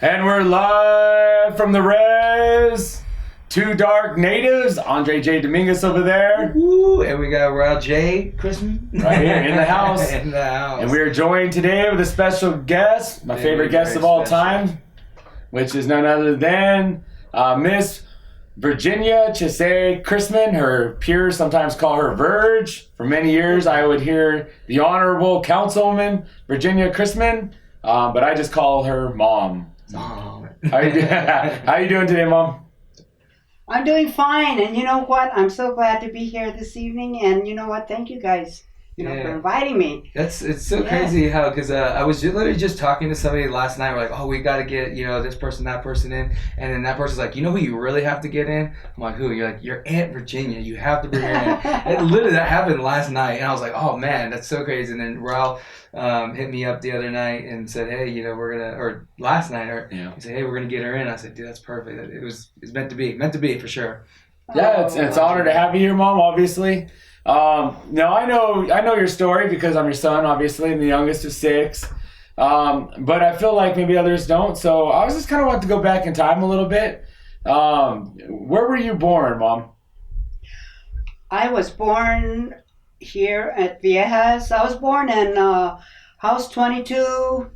And we're live from the Rez. Two dark natives, Andre J. Dominguez over there. Woo, and we got Rob J. Chrisman. Right here in the house. In the house. And we are joined today with a special guest, my favorite guest of all time, which is none other than Miss Virginia Shares Christman. Her peers sometimes call her Virg. For many years, I would hear the Honorable Councilwoman Virginia Christman, but I just call her Mom. Mom. How you doing today, Mom? I'm doing fine, and you know what? I'm so glad to be here this evening, and you know what? Thank you guys, for inviting me. It's so crazy how, because I was literally just talking to somebody last night. We're like, oh, we got to get this person, that person in, and then that person's like, you know who you really have to get in? I'm like, who? You're like, your Aunt Virginia. You have to bring her in. And literally that happened last night, and I was like, oh man, that's so crazy. And then Ralph hit me up the other night and said, hey, we're gonna, or last night, he said, hey, we're gonna get her in. I said, dude, that's perfect. It's meant to be for sure. Yeah, it's an honor to have you here, Mom. Obviously, now I know your story because I'm your son, obviously, and the youngest of 6. But I feel like maybe others don't. So I was just kind of want to go back in time a little bit. Where were you born, Mom? I was born here at Viejas. I was born in House 22,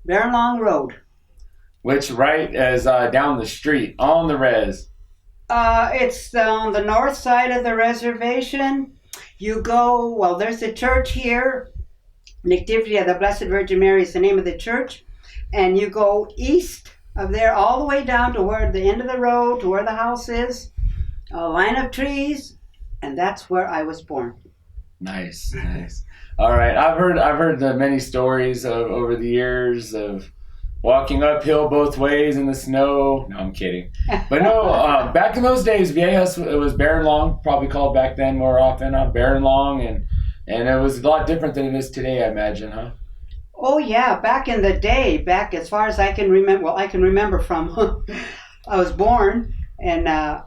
Barrelong Road. Which right is down the street on the Rez. It's on the north side of the reservation. You go, there's a church here. Nativity of the Blessed Virgin Mary is the name of the church. And you go east of there all the way down to where the end of the road, to where the house is. A line of trees, and that's where I was born. Nice. All right, I've heard the many stories over the years of walking uphill both ways in the snow. No, I'm kidding. But no, back in those days, Viejas, it was Barrelong, probably called back then more often, Barrelong, and it was a lot different than it is today, I imagine, huh? Oh yeah, back in the day, back as far as I can remember. Well, I can remember from I was born, and I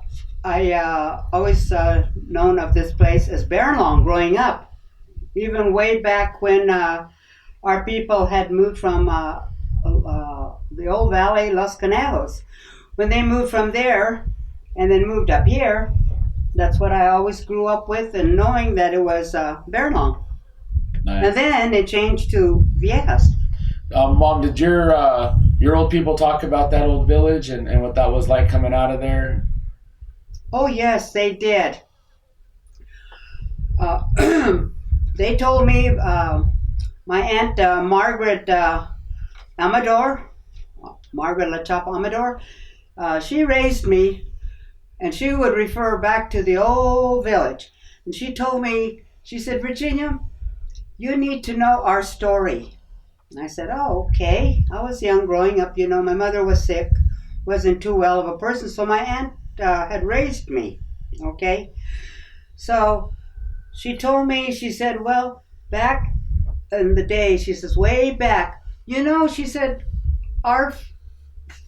always known of this place as Barrelong growing up. Even way back when our people had moved from the old valley, Los Conejos. When they moved from there and then moved up here, that's what I always grew up with, and knowing that it was Barrelong. Nice. And then it changed to Viejas. Mom, did your old people talk about that old village and what that was like coming out of there? Oh yes, they did. They told me my aunt Margaret Amador, Margaret La Chapa Amador, she raised me, and she would refer back to the old village. And she told me, she said, Virginia, you need to know our story. And I said, oh, okay. I was young growing up, my mother was sick, wasn't too well of a person, so my aunt had raised me, okay? So she told me, she said, well, back in the day, she says, way back, she said, our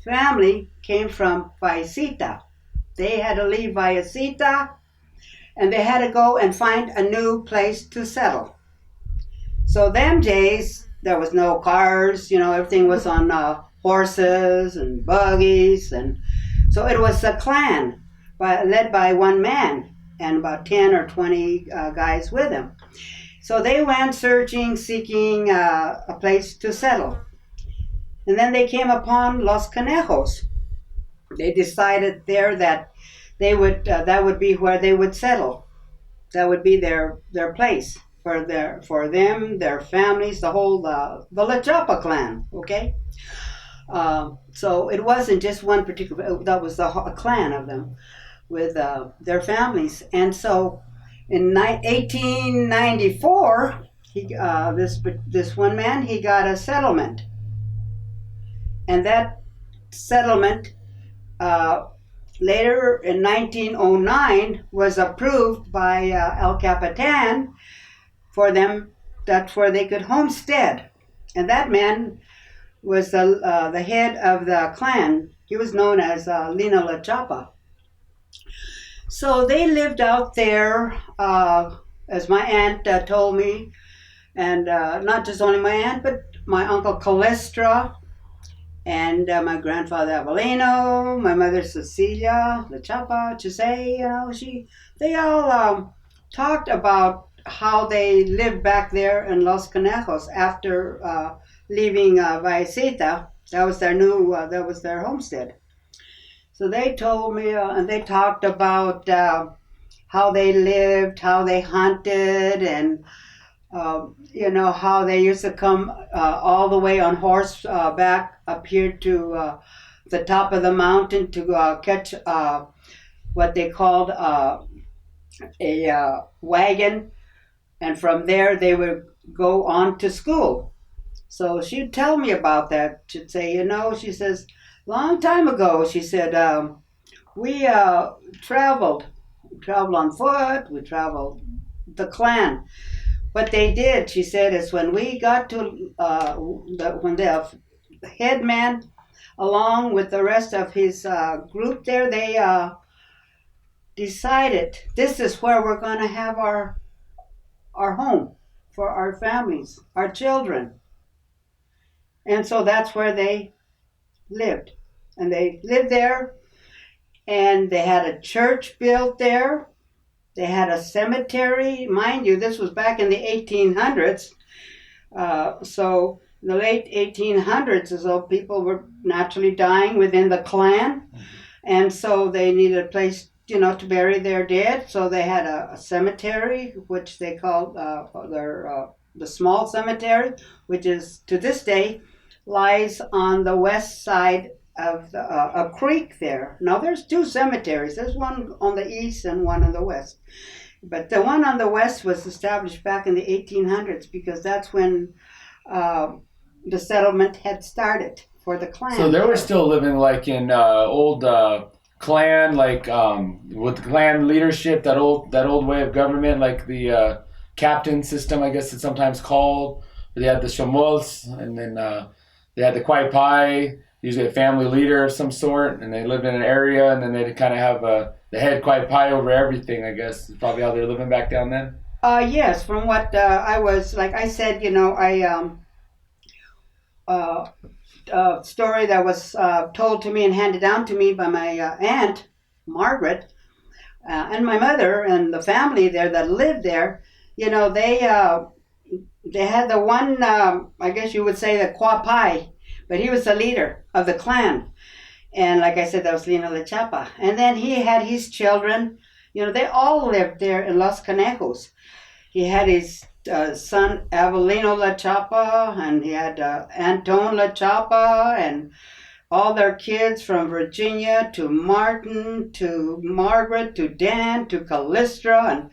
family came from Vaisita. They had to leave Vaisita, and they had to go and find a new place to settle. So them days, there was no cars, everything was on horses and buggies, and so it was a clan led by one man and about 10 or 20 guys with him. So they went searching, seeking a place to settle. And then they came upon Los Conejos. They decided there that they would that would be where they would settle. That would be their place for them, their families, the whole the La Chapa clan. Okay, so it wasn't just one particular. That was a clan of them with their families. And so in 1894, this one man, he got a settlement. And that settlement later in 1909 was approved by El Capitan for them. That's where they could homestead. And that man was the head of the clan. He was known as Lina La Chapa. So they lived out there, as my aunt told me, and not just only my aunt, but my uncle Callisto and my grandfather Avelino, my mother Cecilia, La Chapa, Chisay, they all talked about how they lived back there in Los Conejos after leaving Vallecita. That was their homestead. So they told me, and they talked about how they lived, how they hunted, and how they used to come all the way on horseback up here to the top of the mountain to catch what they called a wagon, and from there they would go on to school. So she'd tell me about that. She'd say, she says, long time ago, she said, we traveled on foot, we traveled the clan. What they did, she said, is when we got to, when the head man, along with the rest of his group there, they decided this is where we're going to have our home for our families, our children. And so that's where they lived. And they lived there, and they had a church built there. They had a cemetery. Mind you, this was back in the 1800s. So in the late 1800s, as though people were naturally dying within the clan. And so they needed a place, to bury their dead. So they had a cemetery, which they called the small cemetery, which is to this day lies on the west side of a creek there. Now there's two cemeteries. There's one on the east and one on the west. But the one on the west was established back in the 1800s because that's when the settlement had started for the clan. So they were still living like in old clan, like with clan leadership, that old way of government, like the Captain system, I guess it's sometimes called. They had the Shamuls, and then they had the Ipai, usually a family leader of some sort, and they lived in an area, and then they'd kind of have the head Ipai over everything, I guess. Is probably how they were living back down then. Yes, from what I was, like I said, story that was told to me and handed down to me by my aunt, Margaret, and my mother and the family there that lived there, they had the one, I guess you would say the Kwapai, but he was the leader of the clan. And like I said, that was Lino La Chapa. And then he had his children, they all lived there in Los Conejos. He had his son Avelino La Chapa, and he had Anton La Chapa, and all their kids from Virginia to Martin to Margaret to Dan to Callisto, and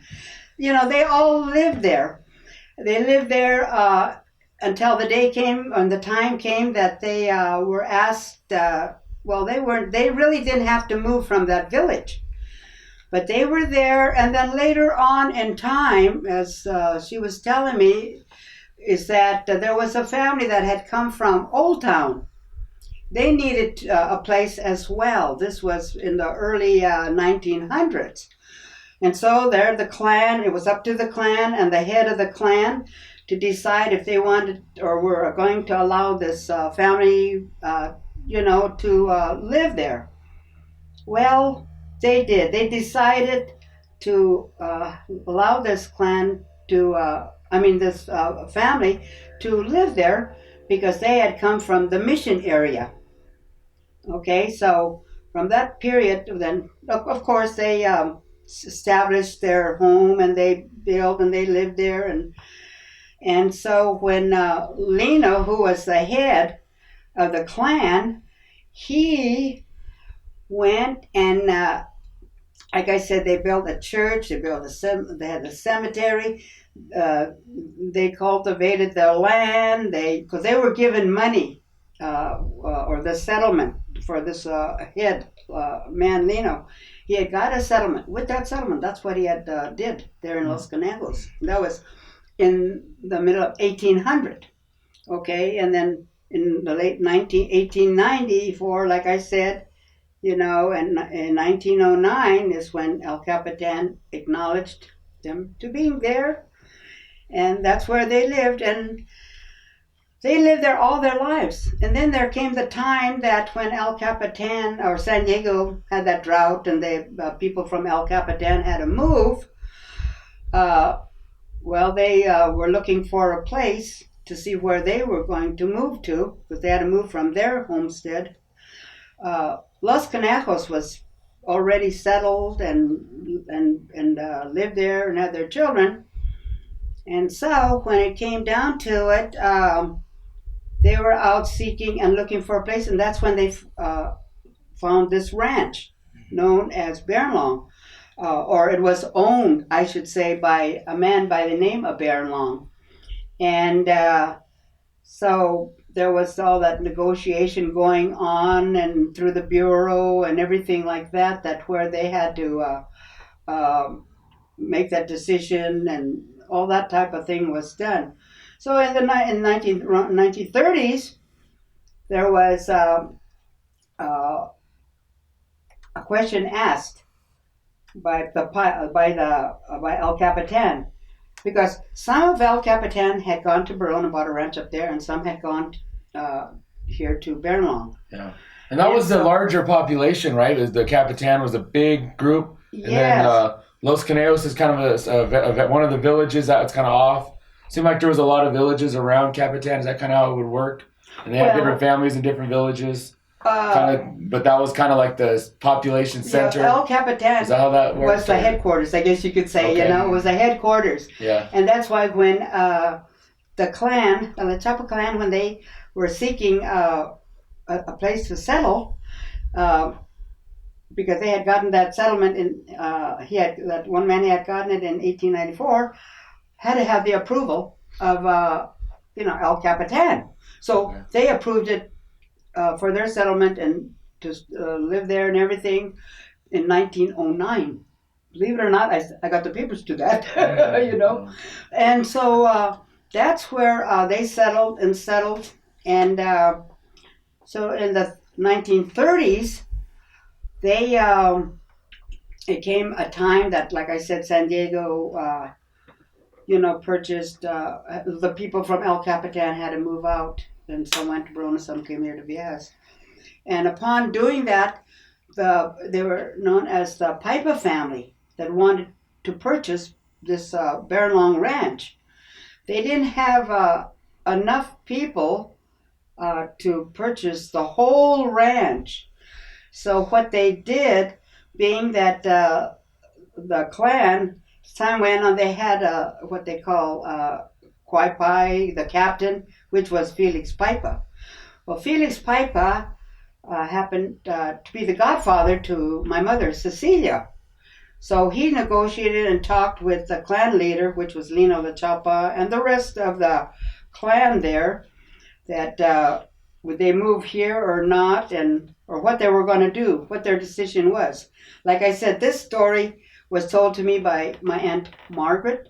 they all lived there. They lived there until the day came, and the time came that they were asked. They really didn't have to move from that village. But they were there, and then later on in time, as she was telling me, is that there was a family that had come from Old Town. They needed a place as well. This was in the early 1900s. And so there, the clan, it was up to the clan and the head of the clan to decide if they wanted or were going to allow this family, to live there. Well, they did. They decided to allow this clan this family to live there because they had come from the mission area. Okay, so from that period, then of course they established their home and they built and they lived there, and so when Lino, who was the head of the clan, he went and like I said, they built a church, they had a cemetery, they cultivated their land, because they were given money or the settlement for this head man Lino. He had got a settlement. With that settlement, that's what he had did there in Los Conejos. That was in the middle of 1800. Okay, and then in the late 1894, like I said, and in 1909 is when El Capitan acknowledged them to being there, and that's where they lived. And they lived there all their lives. And then there came the time that when El Capitan or San Diego had that drought and the people from El Capitan had to move, they were looking for a place to see where they were going to move to, because they had to move from their homestead. Los Conejos was already settled and lived there and had their children. And so when it came down to it, they were out seeking and looking for a place, and that's when they found this ranch known as Bernlong, or it was owned, I should say, by a man by the name of Bernlong. And so there was all that negotiation going on, and through the bureau and everything like that, where they had to make that decision, and all that type of thing was done. So in the 1930s, there was a question asked by El Capitan, because some of El Capitan had gone to Barone and bought a ranch up there, and some had gone here to Bernlong. Yeah, and that was the larger population, right? The Capitan was a big group, and then Los Conejos is kind of one of the villages that's kind of off. Seemed like there was a lot of villages around Capitan. Is that kind of how it would work? And they had different families in different villages. But that was kind of like the population center. Yeah, El Capitan is that how that works? Was the headquarters, I guess you could say. Okay. It was the headquarters. Yeah. And that's why when the clan, the Chapa clan, when they were seeking a place to settle, because they had gotten that settlement that one man had gotten it in 1894, had to have the approval of El Capitan. So they approved it for their settlement and to live there and everything in 1909. Believe it or not, I got the papers to that, And so that's where they settled. And so in the 1930s, it came a time that, like I said, San Diego, purchased, the people from El Capitan had to move out, and some went to Barona, some came here to Viejas. And upon doing that, they were known as the Pipa family that wanted to purchase this Bernlong Ranch. They didn't have enough people to purchase the whole ranch. So what they did, being that the clan, as time went on, they had what they call Ipai, the captain, which was Felix Pipa. Well, Felix Pipa happened to be the godfather to my mother, Cecilia. So he negotiated and talked with the clan leader, which was Lino La Chapa, and the rest of the clan there, that would they move here or not, or what they were going to do, what their decision was. Like I said, this story was told to me by my Aunt Margaret.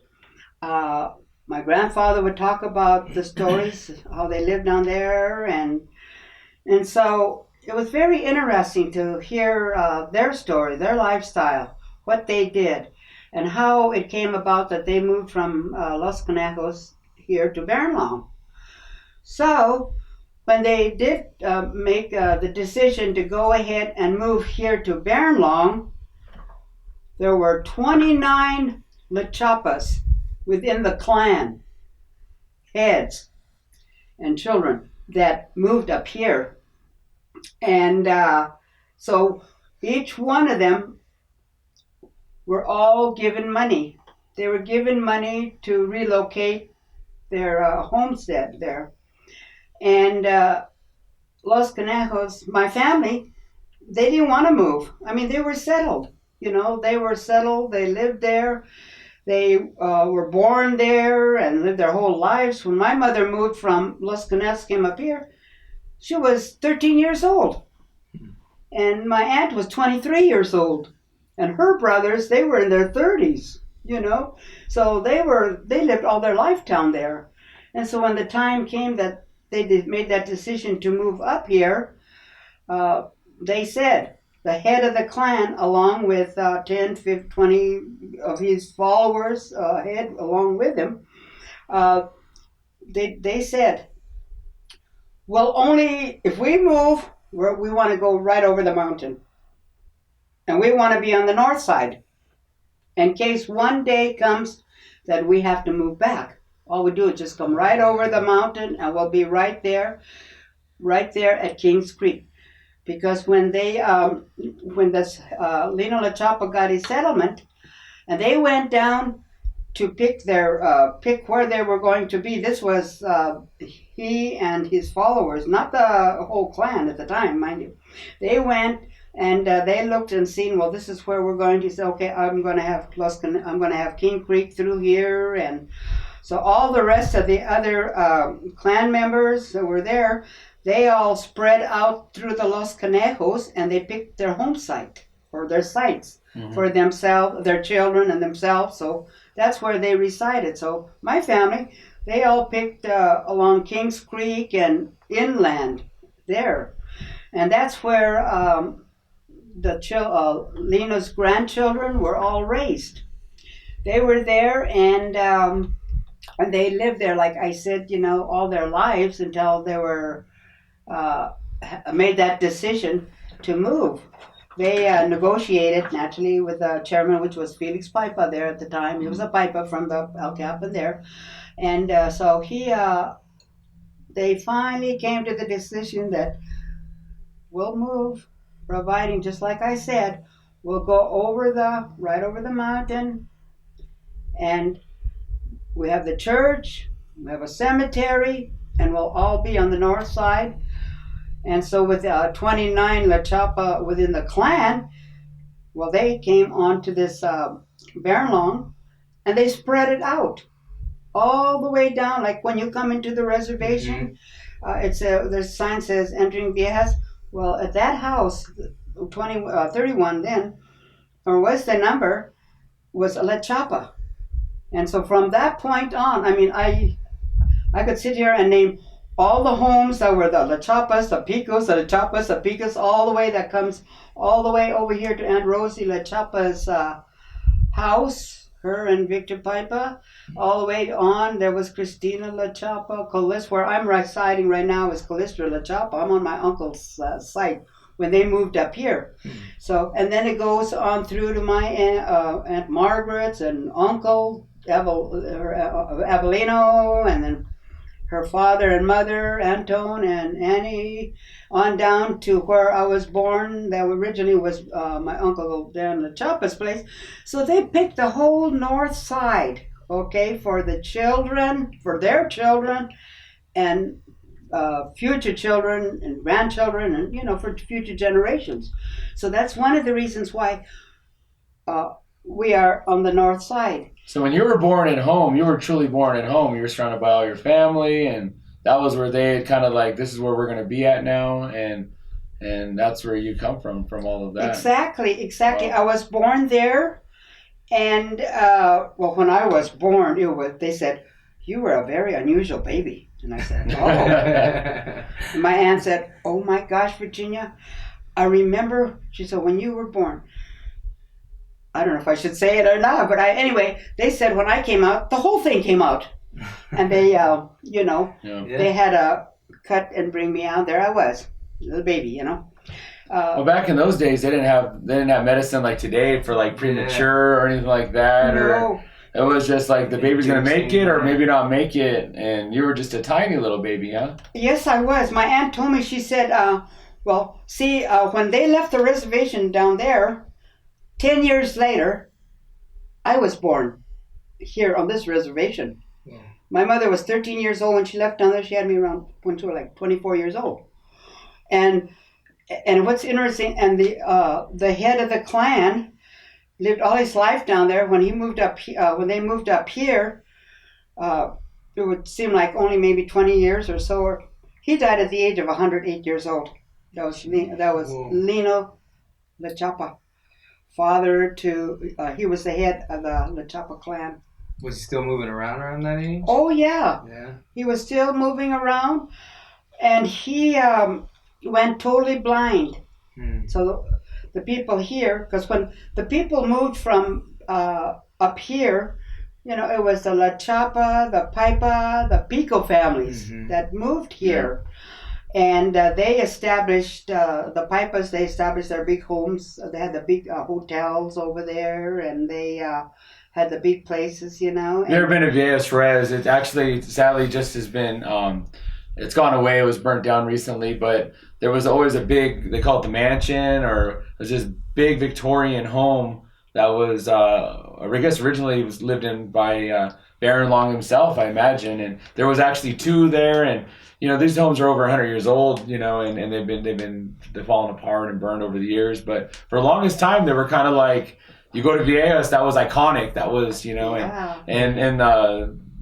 My grandfather would talk about the stories, how they lived down there, and so it was very interesting to hear their story, their lifestyle, what they did, and how it came about that they moved from Los Conejos here to Bernlong. So when they did make the decision to go ahead and move here to Bernlong, there were 29 La Chapas within the clan, heads and children, that moved up here. And so each one of them were all given money. They were given money to relocate their homestead there. And Los Conejos, my family, they didn't want to move. I mean, they were settled. They were settled. They lived there. They were born there and lived their whole lives. When my mother moved from Los Conejos, came up here, she was 13 years old. And my aunt was 23 years old. And her brothers, they were in their 30s, So they lived all their life down there. And so when the time came that they made that decision to move up here, they said, the head of the clan, along with 10, 15, 20 of his followers, along with him, they said, Well, only if we move, we want to go right over the mountain. And we want to be on the north side. In case one day comes that we have to move back. All we do is just come right over the mountain and we'll be right there at Kings Creek. Because when this Lino La Chapa got his settlement, and they went down to pick where they were going to be. This was he and his followers, not the whole clan at the time, mind you. They went and they looked and seen. Well, this is where we're going to say. Okay, I'm going to have King Creek through here, and so all the rest of the other clan members that were there, they all spread out through the Los Conejos, and they picked their home site or their sites for themselves, their children, and themselves. So that's where they resided. So my family, they all picked along Kings Creek and inland there, and that's where Lina's grandchildren were all raised. They were there, and they lived there, like I said, all their lives until they were made that decision to move. They negotiated naturally with the chairman, which was Felix Pipa there at the time. He was a Pipa from the El Capitan there, and so they finally came to the decision that we'll move, providing, just like I said, we'll go right over the mountain, and we have the church, we have a cemetery, and we'll all be on the north side. And so with 29 La Chapa within the clan, well, they came onto this Bernlong, and they spread it out all the way down. Like when you come into the reservation, there's a sign says entering Viejas. Well, at that house, 31 then, or was the number, was La Chapa. And so from that point on, I mean, I could sit here and name all the homes that were the La Chapas, the Picos, the La Chapas, the Picos, all the way that comes all the way over here to Aunt Rosie La Chapa's house, her and Victor Pipa, all the way on. There was Cristina La Chapa, Callisto. Where I'm residing right now is Callisto La Chapa. I'm on my uncle's site when they moved up here. So, and then it goes on through to my Aunt Margaret's and Uncle Avelino, and then her father and mother, Antone and Annie, on down to where I was born. That originally was my uncle Dan La Chapa's place. So they picked the whole north side, okay, for their children, and future children and grandchildren, and for future generations. So that's one of the reasons why we are on the north side. So when you were born at home, you were truly born at home. You were surrounded by all your family, and that was where they had kind of like, this is where we're going to be at now, and that's where you come from all of that. Exactly. Wow. I was born there, and when I was born, they said, you were a very unusual baby. And I said, oh. And my aunt said, oh my gosh, Virginia, I remember, she said, when you were born, I don't know if I should say it or not, but anyway, they said when I came out, the whole thing came out. And they, they had to cut and bring me out. There I was, little baby, Well, back in those days, they didn't have medicine like today for like premature or anything like that. No. Or it was just like the baby's going to make it or maybe not make it. And you were just a tiny little baby, huh? Yes, I was. My aunt told me, she said, when they left the reservation down there, 10 years later, I was born here on this reservation. Yeah. My mother was 13 years old when she left down there. She had me around when she was like 24 years old. And what's interesting, and the head of the clan lived all his life down there. When they moved up here, it would seem like only maybe 20 years or so. Or he died at the age of 108 years old. That was Lino La Chapa. Father to, he was the head of the La Chapa clan. Was he still moving around that age? Oh, yeah. He was still moving around, and he went totally blind. So the people here, because when the people moved from up here, it was the La Chapa, the Pipa, the Pico families that moved here. And they established, the Pipers, they established their big homes. They had the big hotels over there, and they had the big places, you know. You ever been to Viejas Rez? It actually, sadly, just has been, it's gone away. It was burnt down recently, but there was always a big, they call it the mansion, or it was this big Victorian home that was, I guess originally was lived in by Baron Long himself, I imagine. And there was actually two there, and you know, these homes are over 100 years old, you know, and they've fallen apart and burned over the years. But for the longest time, they were kind of like, you go to Viejas, that was iconic. That was, you know, and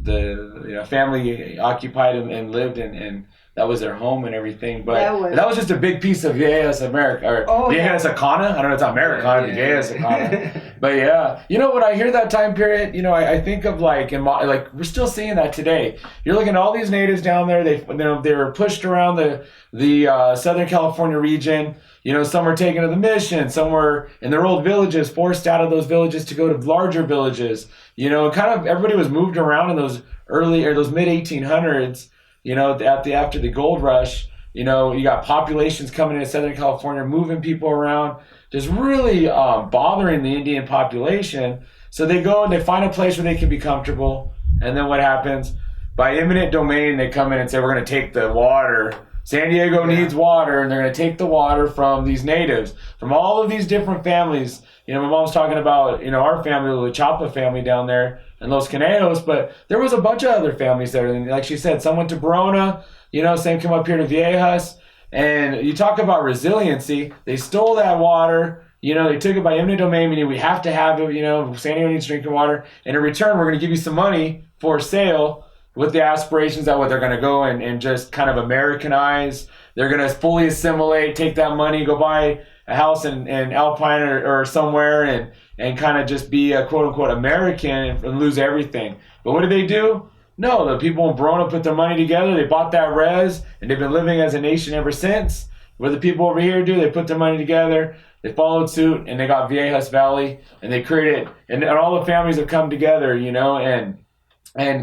the you know, family occupied and lived and that was their home and everything. But that was just a big piece of Viejas America, or Viejas Icona. I don't know, it's Americana, Viejas Icona. But yeah, you know, when I hear that time period, you know, I think of like we're still seeing that today. You're looking at all these natives down there. They were pushed around the Southern California region. You know, some were taken to the mission, some were in their old villages, forced out of those villages to go to larger villages. You know, kind of everybody was moved around in those mid 1800s. You know, after the gold rush, you know, you got populations coming into Southern California, moving people around, just really bothering the Indian population. So they go and they find a place where they can be comfortable. And then what happens? By eminent domain, they come in and say, we're going to take the water. San Diego needs water, and they're going to take the water from these natives, from all of these different families. You know, my mom's talking about, you know, our family, the Chapa family down there in Los Conejos, but there was a bunch of other families there. And like she said, some went to Verona, you know, some come up here to Viejas. And you talk about resiliency. They stole that water. You know, they took it by eminent domain, meaning we have to have it, you know, San Diego needs drinking water. And in return, we're going to give you some money for sale, with the aspirations that they're going to go and just kind of Americanize. They're going to fully assimilate, take that money, go buy a house in Alpine or somewhere and kind of just be a quote-unquote American and lose everything. But what did they do? No, the people in Verona put their money together. They bought that res, and they've been living as a nation ever since. What the people over here do, they put their money together, they followed suit, and they got Viejas Valley, and they created, and all the families have come together, you know, and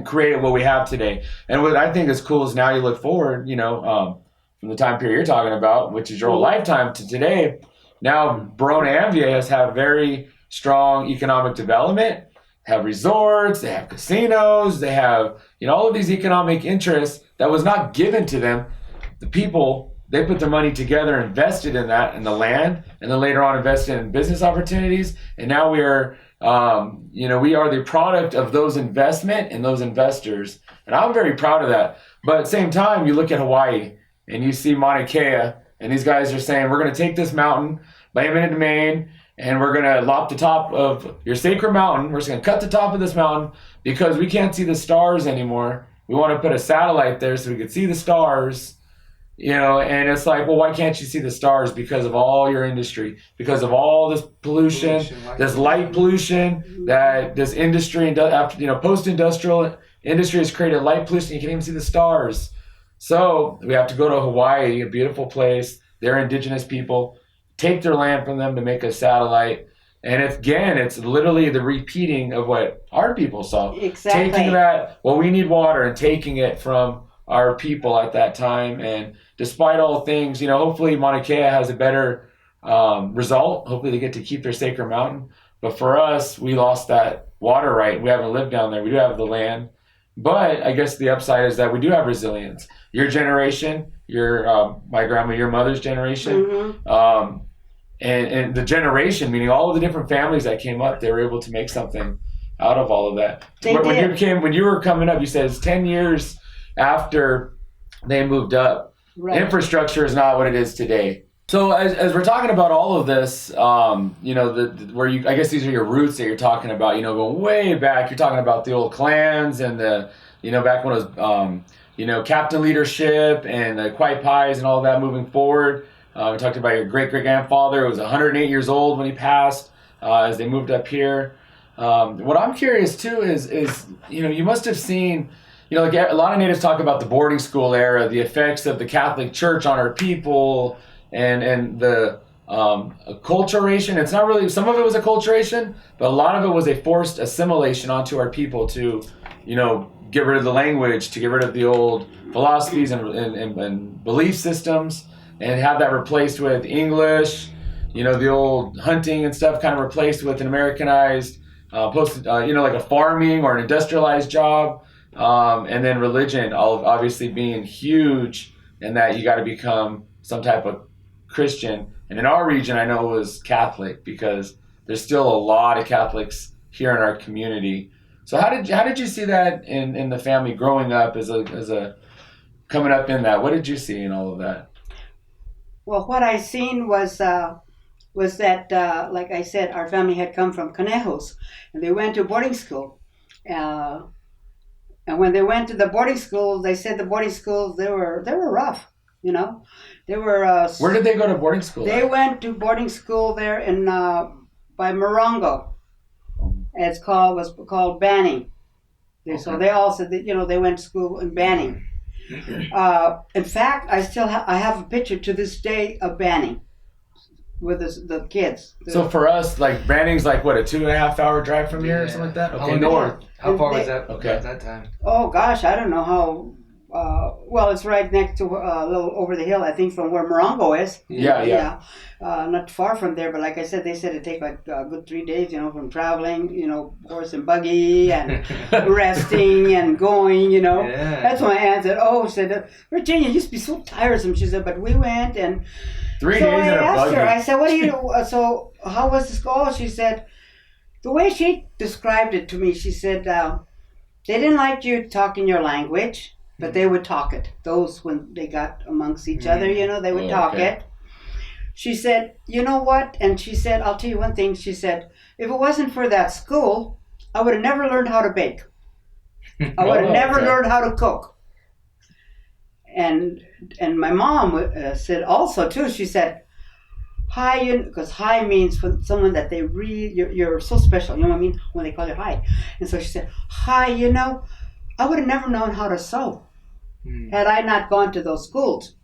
created what we have today. And what I think is cool is now you look forward, you know, from the time period you're talking about, which is your whole lifetime, to today. Now Verona and Viejas have very strong economic development, have resorts, they have casinos, they have, you know, all of these economic interests that was not given to them. The people, they put their money together, invested in that, in the land, and then later on invested in business opportunities. And now we are, you know, we are the product of those investment and those investors. And I'm very proud of that. But at the same time, you look at Hawaii and you see Mauna Kea, and these guys are saying, we're going to take this mountain by eminent domain, and we're going to lop the top of your sacred mountain. We're just going to cut the top of this mountain because we can't see the stars anymore. We want to put a satellite there so we can see the stars. You know, and it's like, well, why can't you see the stars? Because of all your industry, because of all this pollution, this light pollution that this industry, after, you know, post-industrial industry has created light pollution. You can't even see the stars. So we have to go to Hawaii, a beautiful place. They're indigenous people. Take their land from them to make a satellite. And it's literally the repeating of what our people saw. Exactly. Taking that, well, we need water, and taking it from our people at that time. And despite all things, you know, hopefully Mauna Kea has a better result. Hopefully they get to keep their sacred mountain. But for us, we lost that water right. We haven't lived down there. We do have the land. But I guess the upside is that we do have resilience. Your generation, my grandma, your mother's generation, and the generation, meaning all of the different families that came up, they were able to make something out of all of that. When you were coming up, you said it's 10 years after they moved up. Right. Infrastructure is not what it is today. So as we're talking about all of this, you know, I guess these are your roots that you're talking about, you know, going way back. You're talking about the old clans and you know, back when it was, you know, captain leadership and the Ipai and all that moving forward. We talked about your great-great-grandfather who was 108 years old when he passed as they moved up here. What I'm curious too is, you know, you must have seen, you know, like a lot of natives talk about the boarding school era, the effects of the Catholic Church on our people, and the acculturation. It's not really, some of it was acculturation, but a lot of it was a forced assimilation onto our people to, you know, get rid of the language, to get rid of the old philosophies and belief systems, and have that replaced with English, the old hunting and stuff kind of replaced with an Americanized, like a farming or an industrialized job, and then religion obviously being huge, and that you got to become some type of Christian. And in our region, I know it was Catholic, because there's still a lot of Catholics here in our community. So how did you see that in the family growing up as a coming up in that? What did you see in all of that? Well, what I seen was that, like I said, our family had come from Conejos, and they went to boarding school. And when they went to the boarding school, they said the boarding schools, they were rough, They were. Where did they go to boarding school? They went to boarding school there in by Morongo. It was called Banning. Okay. So they all said that they went to school in Banning. In fact, I have a picture to this day of Banning with the kids. So for us, like Banning's like what, a 2.5 hour drive from here or something like that? Okay, north. How far was that? Okay, at that time. Oh gosh, I don't know how. Well, it's right next to a little over the hill, I think, from where Morongo is. Yeah. Not far from there, but like I said, they said it'd take like a good 3 days, from traveling, horse and buggy and resting and going, Yeah. That's why my aunt said, Virginia, you used to be so tiresome. She said, but we went and 3 so days I in a asked buggy. her, I said, what do you do? So how was the school? She said, the way she described it to me, she said, they didn't like you talking your language. But they would talk it. Those, when they got amongst each other, they would talk it. She said, you know what? And she said, I'll tell you one thing. She said, if it wasn't for that school, I would have never learned how to bake. I would have never learned how to cook. And my mom said also, too, she said, hi, because hi means for someone that they really, you're so special. You know what I mean? When they call you hi. And so she said, hi, I would have never known how to sew had I not gone to those schools.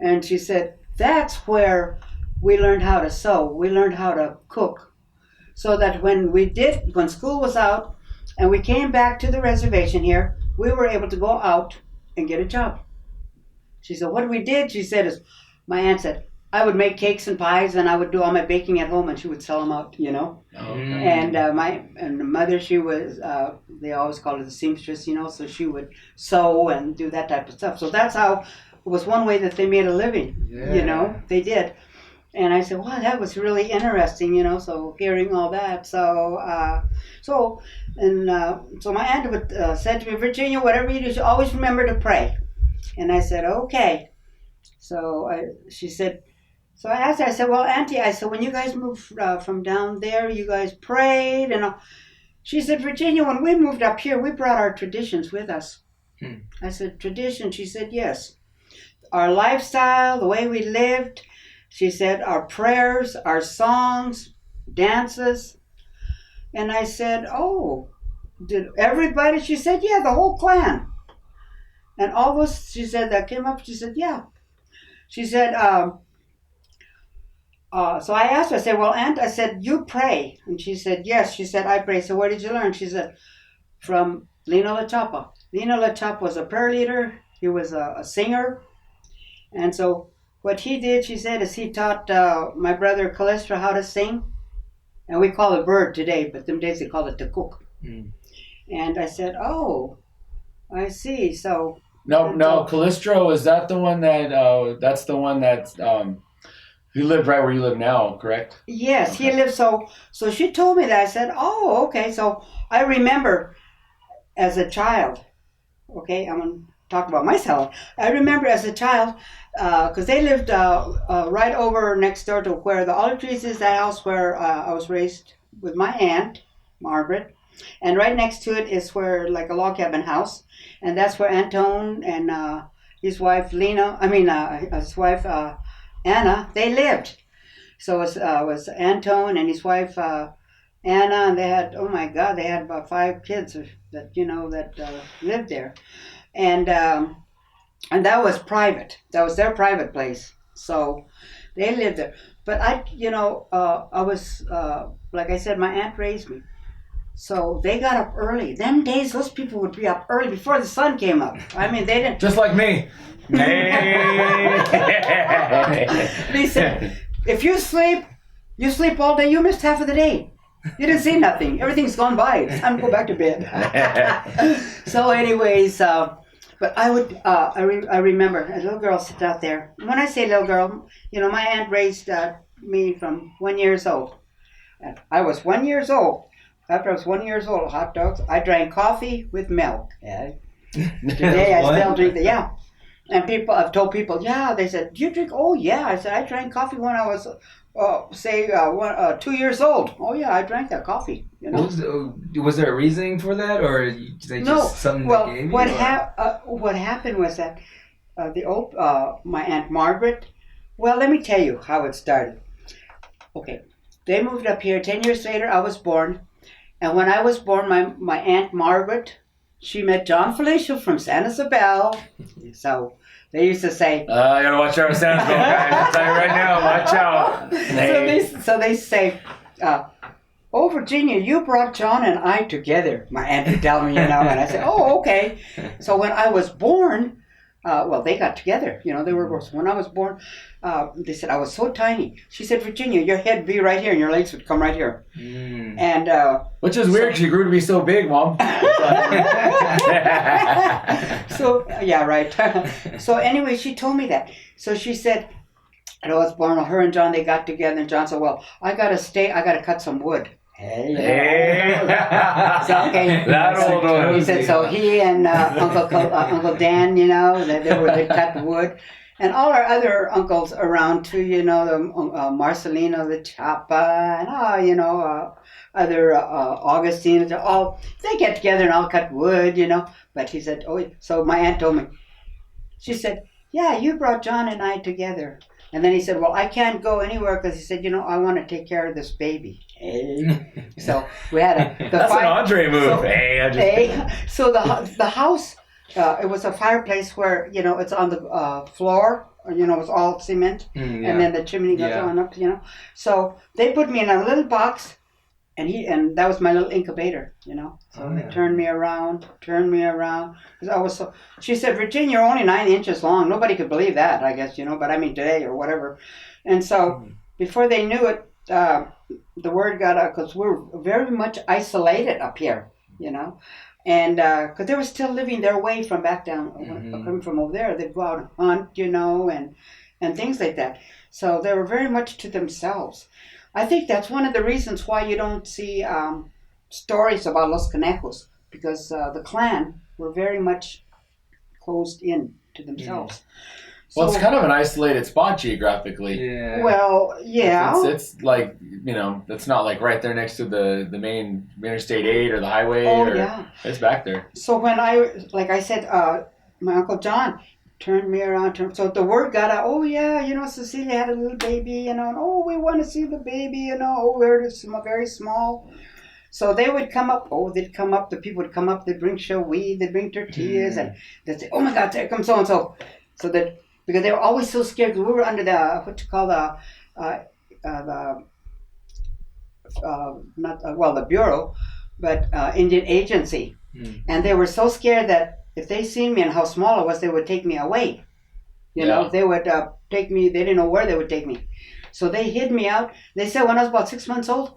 And she said, that's where we learned how to sew. We learned how to cook. So that when school was out and we came back to the reservation here, we were able to go out and get a job. She said, what we did, she said, is my aunt said, I would make cakes and pies, and I would do all my baking at home, and she would sell them out, Okay. And my mother, she was, they always called her the seamstress, so she would sew and do that type of stuff. So that's how, it was one way that they made a living, they did. And I said, wow, that was really interesting, so hearing all that. So my aunt would said to me, Virginia, whatever you do, you always remember to pray. And I said, okay. So she said, so I asked her, I said, well, Auntie, I said, when you guys moved from down there, you guys prayed and all. She said, Virginia, when we moved up here, we brought our traditions with us. I said, tradition? She said, yes. Our lifestyle, the way we lived. She said, our prayers, our songs, dances. And I said, oh, did everybody? She said, yeah, the whole clan. And all those, she said, that came up, she said, yeah. She said, so I asked her, I said, well, Aunt, I said, you pray. And she said, yes. She said, I pray. So where did you learn? She said, from Lino La Chapa. Lino La Chapa was a prayer leader. He was a singer. And so what he did, she said, is he taught my brother Callisto how to sing. And we call it bird today, but them days they call it the cook. And I said, oh, I see. So no, Callisto, is that the one that's the one that he lived right where you live now, correct? Yes, okay. He lived. So she told me that. I said, oh, okay. So I remember as a child, okay, I'm going to talk about myself. I remember as a child, because they lived right over next door to where the olive trees is, the house where I was raised with my aunt, Margaret. And right next to it is where, like a log cabin house. And that's where Antone and his wife, his wife, Anna, they lived. So it was Antone and his wife, Anna, and they had, oh my God, they had about 5 kids that lived there. And that was private. That was their private place. So they lived there. But I was, like I said, my aunt raised me. So they got up early. Them days, those people would be up early before the sun came up. I mean, they didn't. Just like me. They said, if you sleep all day, you missed half of the day. You didn't see nothing. Everything's gone by. It's time to go back to bed. So anyways, but I would, I remember a little girl sitting out there. When I say little girl, my aunt raised me from 1 year old. I was 1 year old. After I was 1 year old, hot dogs, I drank coffee with milk. Yeah. Today I still drink it. Yeah. And I've told people, yeah, they said, do you drink? Oh, yeah. I said, I drank coffee when I was, 2 years old. Oh, yeah, I drank that coffee. Was there a reasoning for that, or they just something they gave you? What happened was that my Aunt Margaret, well, let me tell you how it started. Okay, they moved up here. 10 years later, I was born. And when I was born, my Aunt Margaret, she met John Felicio from San Ysabel. So they used to say, you gotta watch our sounds go, guys. I'll tell you right now, watch out. So they say, oh, Virginia, you brought John and I together. My aunt would tell me, and I said, oh, okay. So when I was born, they got together. They were, when I was born, they said I was so tiny. She said, Virginia, your head would be right here and your legs would come right here. And which is weird because you grew to be so big, Mom. So, yeah, right. So anyway, she told me that. So she said, I was born, her and John, they got together, and John said, well, I got to cut some wood. Hey. So, okay. That old one. He said, so he and Uncle Dan, they cut the wood. And all our other uncles around too, the Marcelino, the Chapa, and other Augustines, they get together and all cut wood, But he said, so my aunt told me, she said, yeah, you brought John and I together. And then he said, well, I can't go anywhere because he said, I want to take care of this baby. So we had That's an Andre move. So the house, it was a fireplace where, it's on the floor, it's all cement. And then the chimney goes on up, So they put me in a little box, and that was my little incubator, So they turned me around. Because she said, Virginia, you're only 9 inches long. Nobody could believe that, I guess, but I mean today or whatever. And so before they knew it, the word got out, because we're very much isolated up here, And because they were still living their way from back down, coming from over there. They'd go out and hunt, and things like that. So they were very much to themselves. I think that's one of the reasons why you don't see stories about Los Conejos, because the clan were very much closed in to themselves. Well, it's kind of an isolated spot geographically. Yeah. Well, yeah. It's like, it's not like right there next to the main Interstate 8 or the highway. Yeah. It's back there. So when like I said, my Uncle John turned me around. So the word got out, Cecilia had a little baby, and we want to see the baby, we're very small. So they would come up, the people would come up, they'd bring weed, they'd bring tortillas, and they'd say, oh my God, there comes so-and-so. So that, because they were always so scared, because we were under the Bureau, but Indian Agency. And they were so scared that if they seen me and how small I was, they would take me away. They would take me, they didn't know where they would take me. So they hid me out. They said when I was about 6 months old,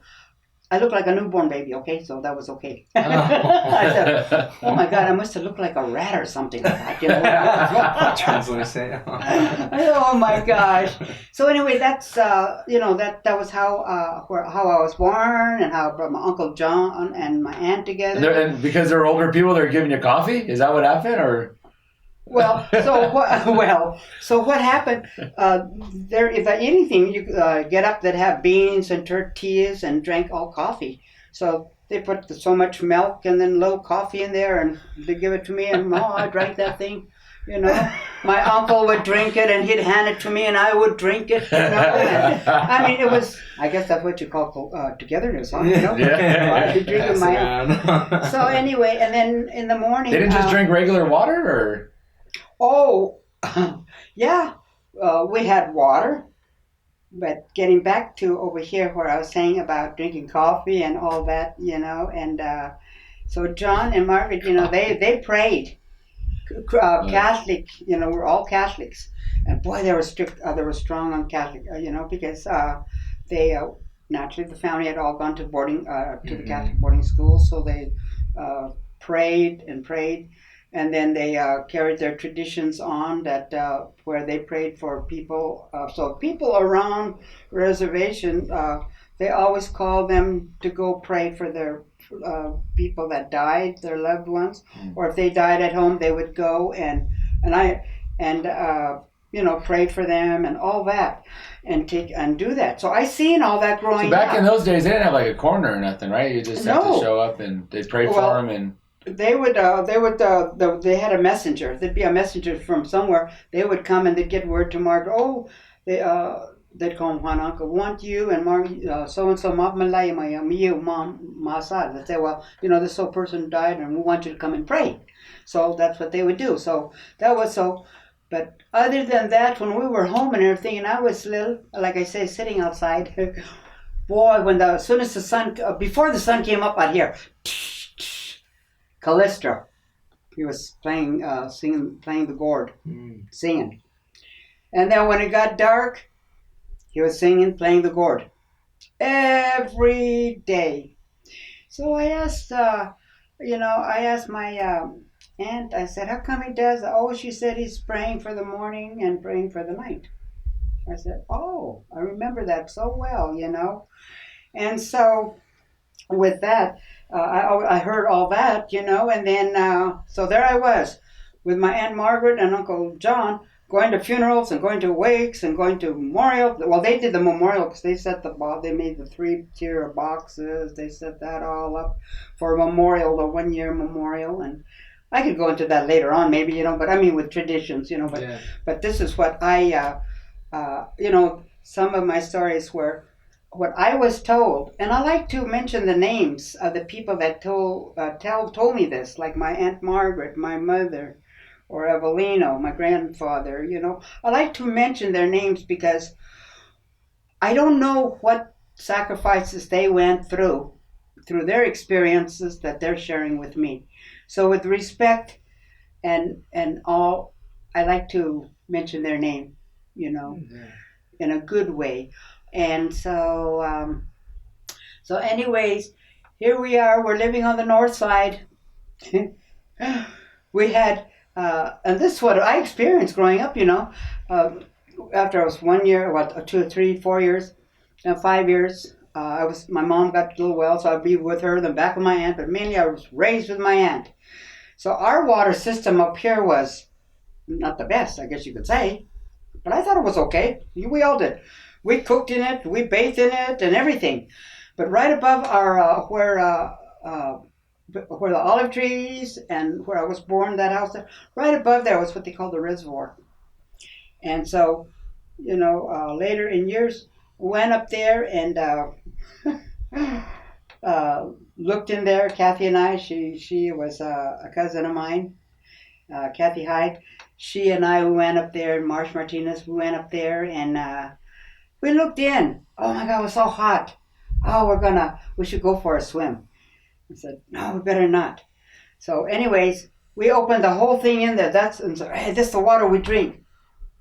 I looked like a newborn baby, okay? So that was okay. I said, oh my God, I must have looked like a rat or something like that. Translucent. Oh my gosh. So anyway, that's, that was how I was born, and how I brought my Uncle John and my aunt together. And because they're older people, they're giving you coffee? Is that what happened, or...? So what happened? If anything, you get up that have beans and tortillas and drank all coffee. So they put so much milk and then a little coffee in there, and they give it to me, and I drank that thing. My uncle would drink it, and he'd hand it to me, and I would drink it. I mean, it was. I guess that's what you call togetherness, huh? Drinking so anyway, and then in the morning, they didn't just drink regular water, or. Oh, yeah. We had water. but getting back to over here where I was saying about drinking coffee and all that, and so John and Margaret, they prayed. Catholic, we're all Catholics, and boy, they were strict. They were strong on Catholic, because they naturally the family had all gone to boarding to the Catholic boarding school, so they prayed and prayed, and then they carried their traditions on that where they prayed for people. So people around reservation, they always called them to go pray for their people that died, their loved ones, or if they died at home, they would go and pray for them and all that, and do that. So I seen all that growing up. So back in those days, they didn't have like a corner or nothing, right? You just have to show up and they'd pray for them and. They had a messenger. There'd be a messenger from somewhere. They would come and they'd get word to Margaret. Oh, they'd call him Juan Uncle. Want you and Margaret, so and so, mom, masad. They'd say, well, this whole person died and we want you to come and pray. So that's what they would do. So that was so. But other than that, when we were home and everything, and I was little, like I say, sitting outside, boy, as soon as the sun, before the sun came up out here. Callisto, he was playing the gourd, singing. And then when it got dark, he was singing, playing the gourd. Every day. So I asked, I asked my aunt, I said, how come he does that? Oh, she said he's praying for the morning and praying for the night. I said, oh, I remember that so well, And so with that, I heard all that, and then, so there I was with my Aunt Margaret and Uncle John going to funerals and going to wakes and going to memorial. Well, they did the memorial because they they made the 3-tier boxes. They set that all up for a memorial, the 1-year memorial. And I could go into that later on maybe, but I mean with traditions, but this is what I, some of my stories were what I was told, and I like to mention the names of the people that told me this, like my Aunt Margaret, my mother, or Evelino, my grandfather. I like to mention their names because I don't know what sacrifices they went through their experiences that they're sharing with me. So with respect and all, I like to mention their name, in a good way. And so, anyways, here we are. We're living on the north side. We had, and this is what I experienced growing up, after I was 1 year, 2 or 3, 4 years, 5 years, my mom got a little well, so I'd be with her, then back with my aunt, but mainly I was raised with my aunt. So our water system up here was not the best, I guess you could say, but I thought it was okay. We all did. We cooked in it, we bathed in it, and everything. But right above our where the olive trees and where I was born, that house there, right above there was what they called the reservoir. And so, later in years, went up there and looked in there. Kathy and I, she was a cousin of mine, Kathy Hyde. She and I, we went up there, Marsh Martinez, we went up there and we looked in. Oh my God, it was so hot. Oh, we should go for a swim. I said, no, we better not. So anyways, we opened the whole thing in there. And so, hey, this is the water we drink.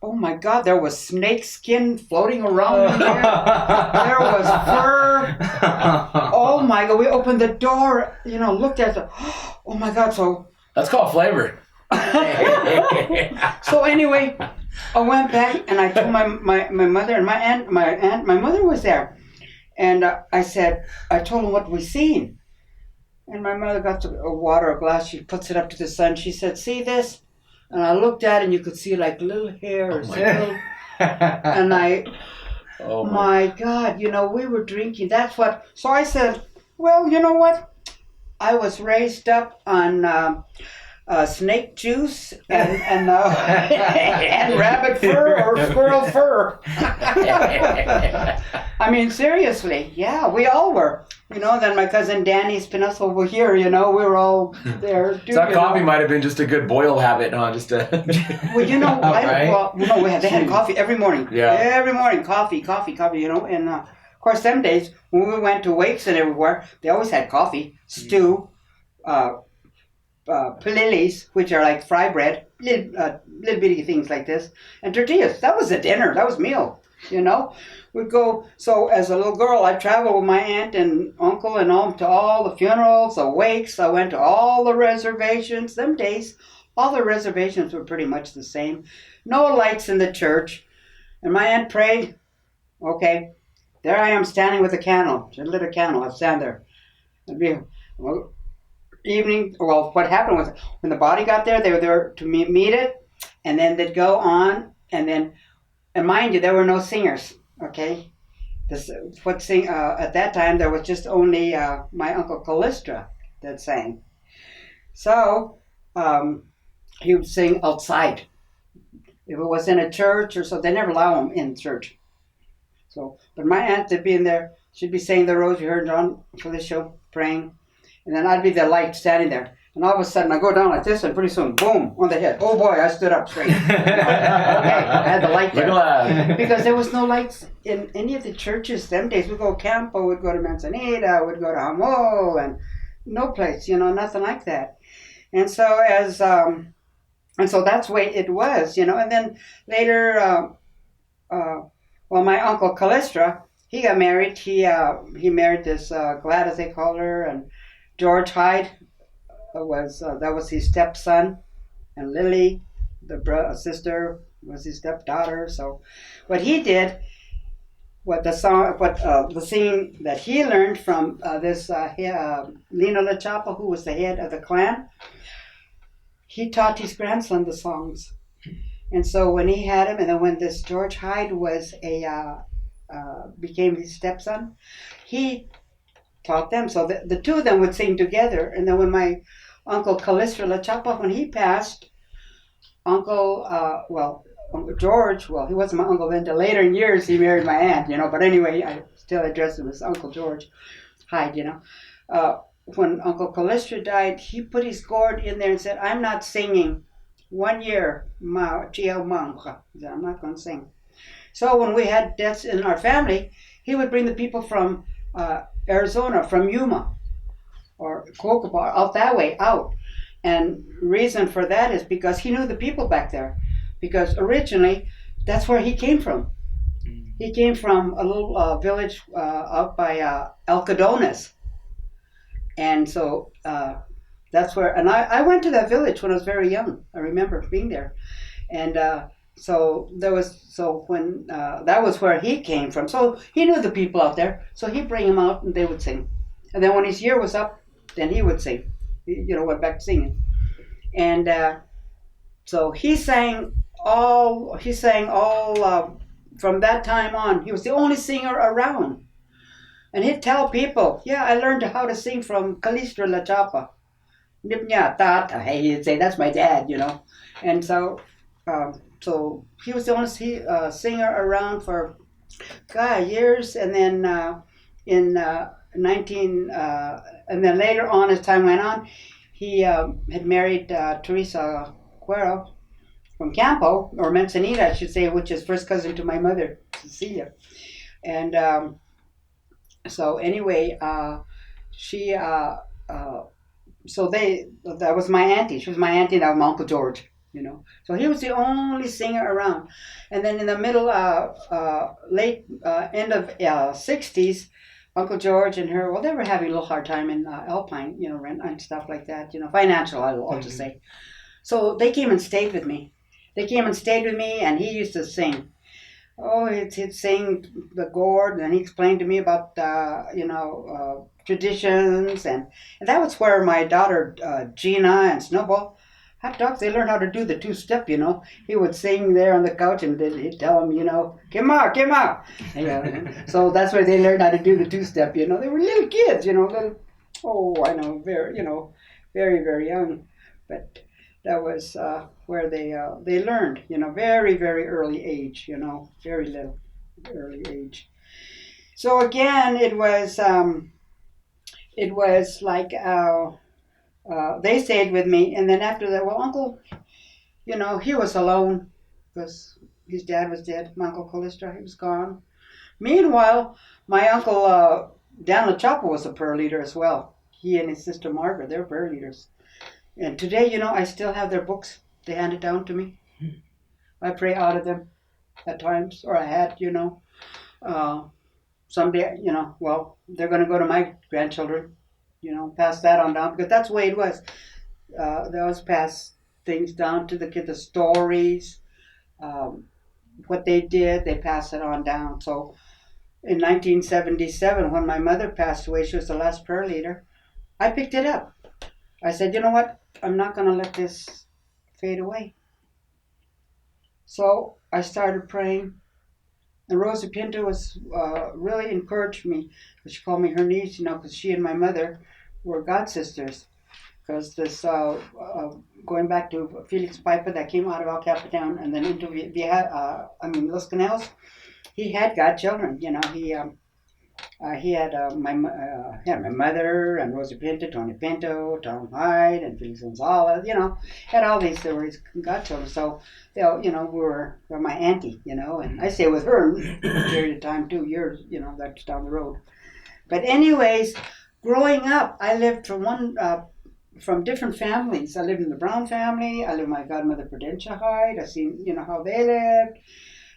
Oh my God, there was snakeskin floating around in there. There was fur. Oh my God, we opened the door, looked at it. Oh my God, so. That's called flavor. So anyway, I went back and I told my mother and my mother was there. And I told them what we seen. And my mother got a glass, she puts it up to the sun. She said, see this? And I looked at it and you could see like little hairs. And my God, we were drinking. So I said, well, you know what? I was raised up on snake juice and and rabbit fur or squirrel fur. I mean, seriously, yeah, we all were. Then my cousin Danny Spinoza over here, we were all there. So that coffee might have been just a good boil habit, huh? Just to... Well, they had coffee every morning. Yeah. Every morning, coffee, and of course, them days, when we went to wakes and everywhere, they always had coffee, stew, palilis, which are like fry bread, little bitty things like this, and tortillas. That was a dinner. That was meal, We'd go, so as a little girl, I traveled with my aunt and uncle and all to all the funerals, the wakes. I went to all the reservations. Them days, all the reservations were pretty much the same. No lights in the church. And my aunt prayed. Okay, there I am standing with a candle. She lit a candle. I'd stand there. It'd be evening. Well, what happened was when the body got there, they were there to meet it. And then they'd go on. And mind you, there were no singers. Okay, at that time there was just only my uncle Callisto that sang. So he would sing outside. If it was in a church or so, they never allow him in church. So, but my aunt would be in there. She'd be saying the rosary, her and John Felicio praying, and then I'd be the light standing there. And all of a sudden, I go down like this, and pretty soon, boom, on the head. Oh boy, I stood up straight. Okay, I had the light there. Because there was no lights in any of the churches them days. We'd go to Campo, we'd go to Manzanita, we'd go to Hamo, and no place, nothing like that. And so so that's the way it was, And then later, my uncle Callisto, he got married. He married this Gladys, they called her, and George Hyde. That was his stepson, and Lily, the sister, was his stepdaughter. So, what he did, the singing that he learned from this Lino La Chapa, who was the head of the clan, he taught his grandson the songs. And so when he had him, and then when this George Hyde became his stepson, he taught them. So the two of them would sing together. And then when my Uncle Callisto La Chapa, when he passed, Uncle George, he wasn't my uncle then. Till later in years, he married my aunt, But anyway, I still address him as Uncle George Hyde, When Uncle Callisto died, he put his gourd in there and said, "I'm not singing 1 year, I'm not going to sing." So when we had deaths in our family, he would bring the people from Arizona, from Yuma, or Cocobar, out that way, out. And reason for that is because he knew the people back there. Because originally, that's where he came from. He came from a little village out by Alcadones. And so that's where, and I went to that village when I was very young. I remember being there. And that was where he came from. So he knew the people out there. So he'd bring them out and they would sing. And then when his year was up, then he would sing. He, went back to singing. And so he sang all from that time on. He was the only singer around. And he'd tell people, "Yeah, I learned how to sing from Callisto La Chapa." He'd say, "That's my dad," And so he was the only singer around for years. And then and then later on, as time went on, he had married Teresa Cuero from Campo, or Manzanita, I should say, which is first cousin to my mother, Cecilia. And so anyway, that was my auntie. She was my auntie, and that was my Uncle George, So he was the only singer around. And then in the middle, late end of 60s, Uncle George and her, they were having a little hard time in Alpine, rent and stuff like that, financial, I'll just say. So they came and stayed with me. And he used to sing. Oh, he'd sing the gourd, and he explained to me about, traditions. And that was where my daughter, Gina and Snowball, hot dogs, they learned how to do the two-step, He would sing there on the couch, and he'd tell them, "Come out." So that's where they learned how to do the two-step, They were little kids, very, very, very young. But that was where they learned, very, very early age, very little early age. So again, it was like they stayed with me, and then after that, well, Uncle, he was alone because his dad was dead. My Uncle Callisto, he was gone. Meanwhile, my uncle Dan LaChapa was a prayer leader as well. He and his sister Margaret, they're prayer leaders. And today, I still have their books. They handed down to me. I pray out of them at times, or I had, someday, well, they're going to go to my grandchildren, pass that on down, because that's the way it was. They always pass things down to the kids, the stories, what they did, they pass it on down. So in 1977, when my mother passed away, she was the last prayer leader, I picked it up. I said, you know what? I'm not going to let this fade away. So I started praying. And Rosa Pinto was really encouraged me. She called me her niece, because she and my mother were god sisters. Because this, going back to Felix Piper that came out of El Capitan and then into Los Canals, he had godchildren. He had my mother and Rosa Pinto, Tony Pinto, Tom Hyde, and Felix Gonzalez. Had all these. They were his godchildren. So they, were my auntie. And I stayed with her a period of time, 2 years. That's down the road. But anyways, growing up, I lived from different families. I lived in the Brown family. I lived with my godmother Prudentia Hyde. I seen how they lived,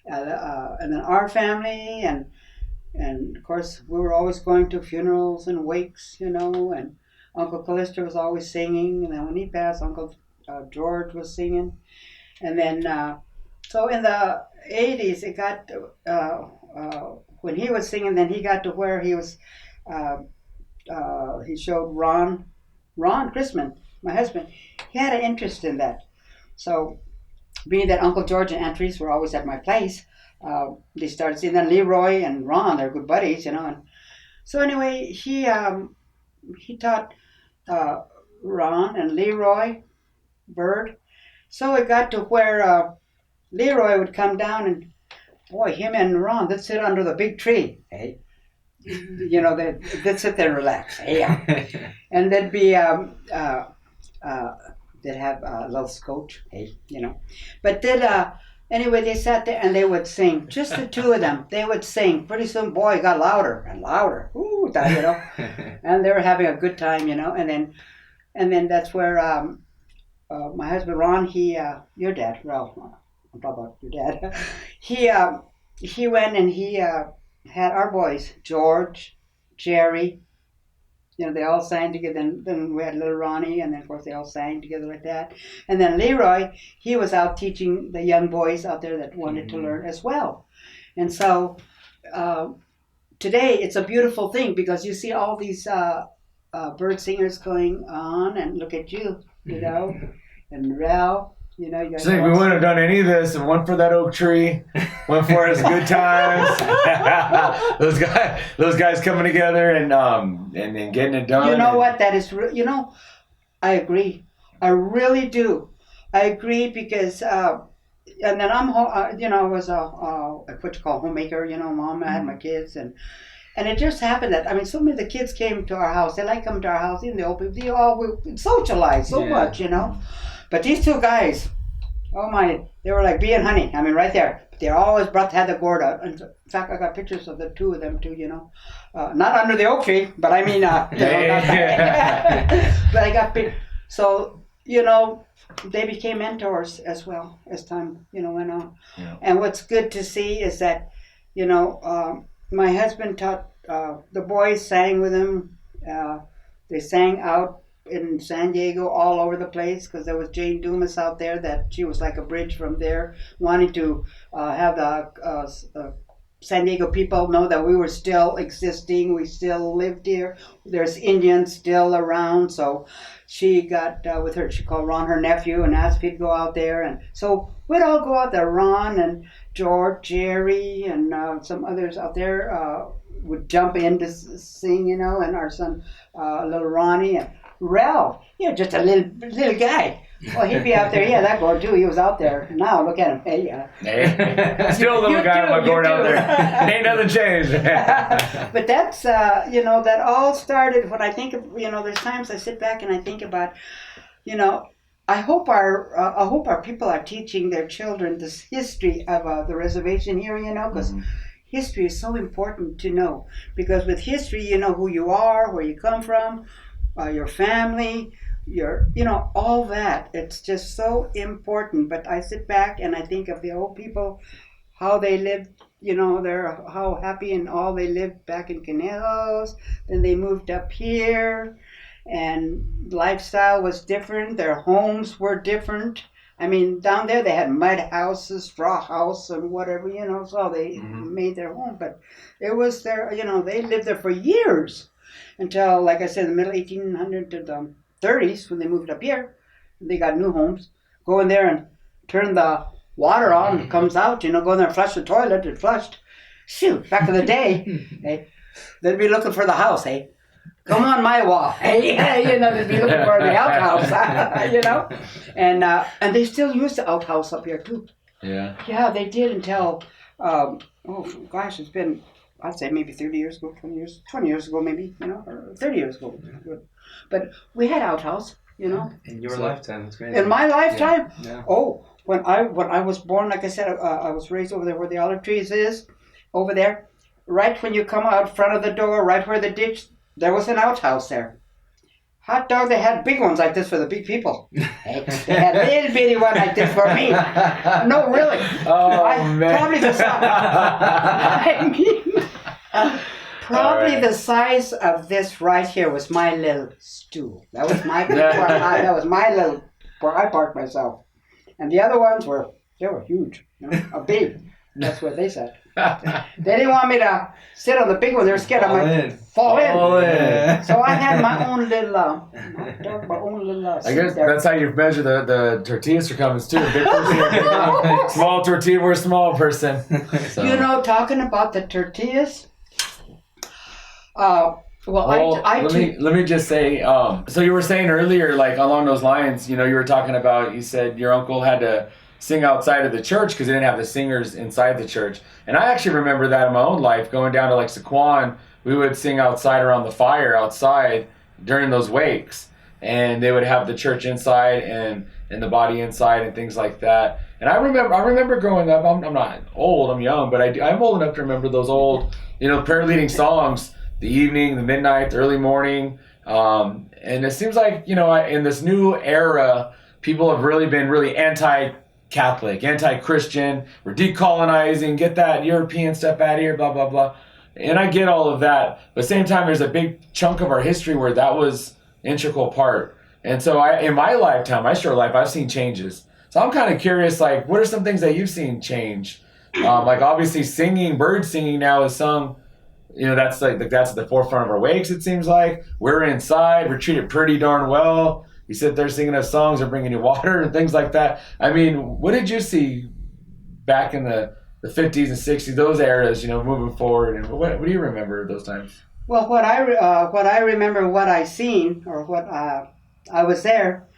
and then our family and of course, we were always going to funerals and wakes, and Uncle Callisto was always singing. And then when he passed, Uncle George was singing. And then, so in the 80s, it got, when he was singing, then he got to where he was, he showed Ron Christman, my husband. He had an interest in that. So, being that Uncle George and Aunt Reese were always at my place, they started seeing that Leroy and Ron, they're good buddies, And so anyway, he taught Ron and Leroy Bird. So it got to where Leroy would come down and, boy, him and Ron, they'd sit under the big tree, hey? They'd sit there and relax, hey? And they'd be, they'd have a little scotch, hey? But anyway, they sat there and they would sing. Just the two of them. They would sing. Pretty soon, boy, it got louder and louder. Ooh, and they were having a good time, And then that's where my husband Ron, your dad, Ralph, I'm talking about your dad. He went and he had our boys, George, Jerry. They all sang together. Then we had little Ronnie, and then of course they all sang together like that. And then Leroy, he was out teaching the young boys out there that wanted to learn as well. And so today it's a beautiful thing because you see all these bird singers going on, and look at you, and Ralph. You guys. So we wouldn't have done any of this if it weren't for that oak tree. Went for us good times. those guys coming together and getting it done. You know what? That is, I agree. I really do. I agree because, and then I'm, I was what you call homemaker. Mom, I had my kids and it just happened that so many of the kids came to our house. They like coming to our house in the open. We all socialized so much, But these two guys, oh my, they were like bee and honey. Right there. They always had the gourd out. In fact, I got pictures of the two of them too, Not under the oak tree, but but I got pictures. So, they became mentors as well as time, went on. Yeah. And what's good to see is that, my husband taught, the boys sang with him. They sang out in San Diego, all over the place, because there was Jane Dumas out there that she was like a bridge from there, wanting to have the San Diego people know that we were still existing, we still lived here. There's Indians still around, so she got with her, she called Ron her nephew and asked if he'd go out there. And so we'd all go out there. Ron and George, Jerry, and some others out there would jump in to sing, you know, and our son, little Ronnie, and Ralph, just a little guy. Well, he'd be out there. Yeah, that gourd too. He was out there. Now look at him. Hey, still a little guy on my gourd out there. Ain't nothing changed. But that's that all started when I think of there's times I sit back and I think about I hope our people are teaching their children this history of the reservation here, because history is so important to know, because with history you know who you are, where you come from, your family, all that. It's just so important. But I sit back and I think of the old people, how they lived, how happy and all they lived back in Conejos. Then they moved up here, and lifestyle was different. Their homes were different. I mean, down there they had mud houses, straw house, and whatever, so they made their home. But it was their, they lived there for years until, like I said, the middle 1800s to the 30s when they moved up here. They got new homes. Go in there and turn the water on, it comes out, go in there and flush the toilet, it flushed. Shoot, back in the day, hey, they'd be looking for the house, hey. Come on my wall, hey, they'd be looking for the outhouse, And they still use the outhouse up here too. Yeah. Yeah, they did until, it's been, I'd say maybe 30 years ago, 20 years ago maybe, or 30 years ago. But we had outhouse, In your lifetime, that's great. In my lifetime? Yeah. Oh, when I was born, like I said, I was raised over there where the olive trees is, over there. Right when you come out front of the door, right where the ditch, there was an outhouse there. Hot dog, they had big ones like this for the big people. They had a little bitty one like this for me. No, really. Oh, man. Probably the size. The size of this right here was my little stool. That was my little where I parked myself. And the other ones were huge, a big. That's what they said. They didn't want me to sit on the big one. They were scared I might fall in. So I had my own little, I guess that's how you measure the tortilla circumference too. Big person, small tortilla, we're a small person. So. Talking about the tortillas. Let me just say, so you were saying earlier, like along those lines, you were talking about, you said your uncle had to sing outside of the church because they didn't have the singers inside the church. And I actually remember that in my own life, going down to like Sequan, we would sing outside around the fire outside during those wakes. And they would have the church inside and the body inside and things like that. And I remember growing up, I'm not old, I'm young, but I'm old enough to remember those old, prayer leading songs, the evening, the midnight, the early morning. And it seems like, in this new era, people have really been really anti-Catholic, anti-Christian. We're decolonizing, get that European stuff out of here, blah, blah, blah. And I get all of that. But at the same time, there's a big chunk of our history where that was an integral part. And so in my lifetime, my short life, I've seen changes. So I'm kind of curious, like, what are some things that you've seen change? Like, obviously, bird singing now is sung. That's that's at the forefront of our wakes, it seems like. We're inside. We're treated pretty darn well. You sit there singing us songs or bringing you water and things like that. I mean, what did you see back in the 50s and 60s, those eras, moving forward? And what do you remember those times? Well, what I remember, what I seen, or what I was there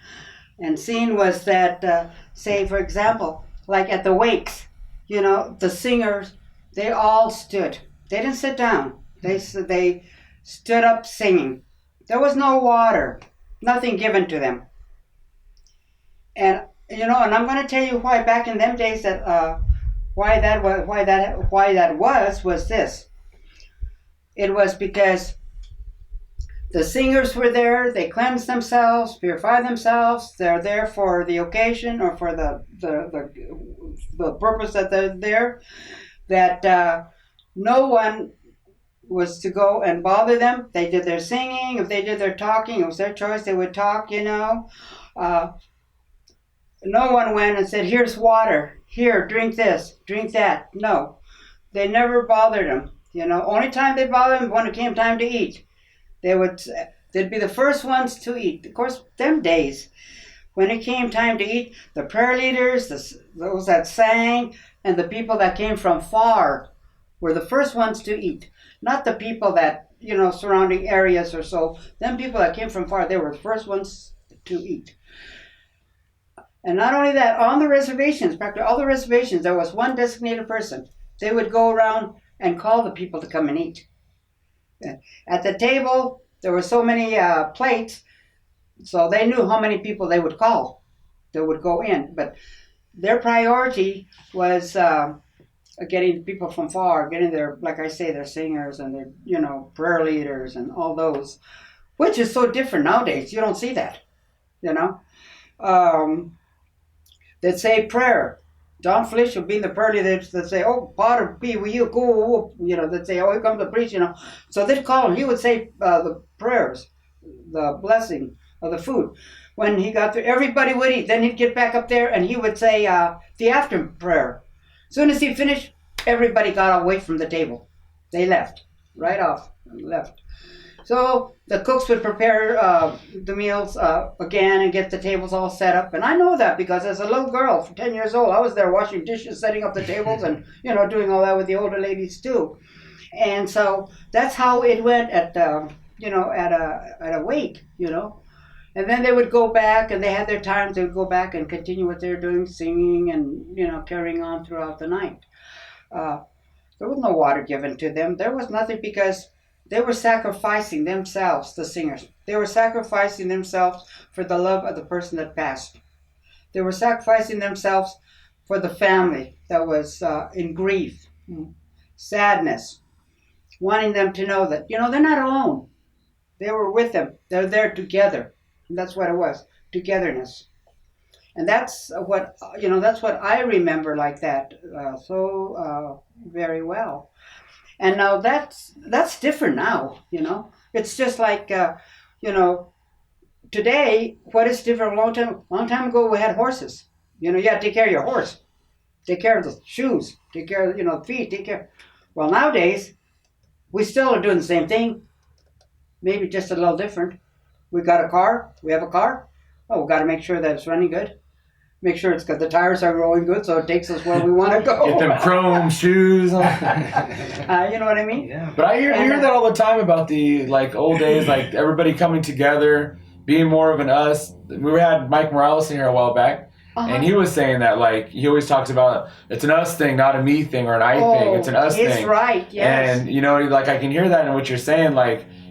and seen was that, say, for example, like at the wakes, the singers, they all stood. They didn't sit down. They stood up singing. There was no water, nothing given to them. And and I'm going to tell you why back in them days that why that was this. It was because the singers were there. They cleansed themselves, purified themselves. They're there for the occasion or for the purpose that they're there. That no one was to go and bother them. They did their singing. If they did their talking, it was their choice. They would talk, No one went and said, here's water. Here, drink this, drink that. No. They never bothered them. Only time they bothered them when it came time to eat. They would They'd be the first ones to eat. Of course, them days, when it came time to eat, the prayer leaders, those that sang, and the people that came from far were the first ones to eat. Not the people that, surrounding areas or so. Them people that came from far, they were the first ones to eat. And not only that, on the reservations, practically all the reservations, there was one designated person. They would go around and call the people to come and eat. At the table, there were so many plates, so they knew how many people they would call that would go in. But their priority was getting people from far, getting their, like I say, their singers and their, prayer leaders and all those, which is so different nowadays. You don't see that, They'd say prayer. Don Felicia being the prayer leader, they'd say, "Oh, Potter, be with you, go." They'd say, "Oh, here comes the priest," So they'd call him. He would say the prayers, the blessing of the food. When he got through, everybody would eat. Then he'd get back up there and he would say the after prayer. As soon as he finished, everybody got away from the table. They left, right off, left. So the cooks would prepare the meals again and get the tables all set up. And I know that because as a little girl, for 10 years old, I was there washing dishes, setting up the tables, and doing all that with the older ladies too. And so that's how it went at a wake, And then they would go back, and they had their times. They would go back and continue what they were doing, singing and carrying on throughout the night. There was no water given to them. There was nothing because they were sacrificing themselves, the singers. They were sacrificing themselves for the love of the person that passed. They were sacrificing themselves for the family that was in grief, sadness, wanting them to know that, they're not alone. They were with them. They're there together. And that's what it was, togetherness. And that's what I remember like that so very well. And now that's different now, It's just like, today, what is different? A long time ago, we had horses. You had to take care of your horse. Take care of the shoes. Take care of, the feet. Take care. Well, nowadays, we still are doing the same thing. Maybe just a little different. We got a car. We have a car. Oh, we got to make sure that it's running good. Make sure it's got the tires are rolling good, so it takes us where we want to go. Get them chrome shoes. You know what I mean? Yeah. But I hear that all the time about the old days, everybody coming together, being more of an us. We had Mike Morales in here a while back, and he was saying that he always talks about it's an us thing, not a me thing or an I thing. It's an us thing. It's right. Yes. And I can hear that in what you're saying.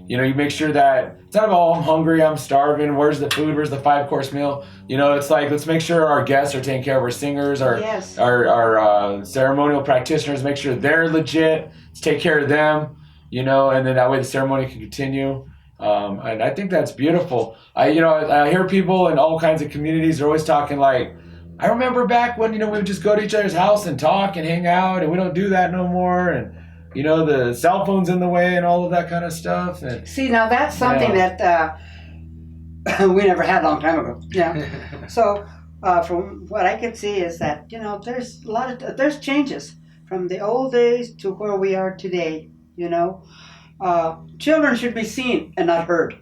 You make sure that it's not about, I'm hungry, I'm starving, where's the food, where's the 5-course meal? It's let's make sure our guests are taking care of our singers, our ceremonial practitioners, make sure they're legit, let's take care of them, and then that way the ceremony can continue. And I think that's beautiful. I hear people in all kinds of communities are always talking I remember back when, we would just go to each other's house and talk and hang out, and we don't do that no more, and the cell phone's in the way and all of that kind of stuff. And, see, now that's something that we never had a long time ago. Yeah. So from what I can see is that, there's there's changes from the old days to where we are today, Children should be seen and not heard.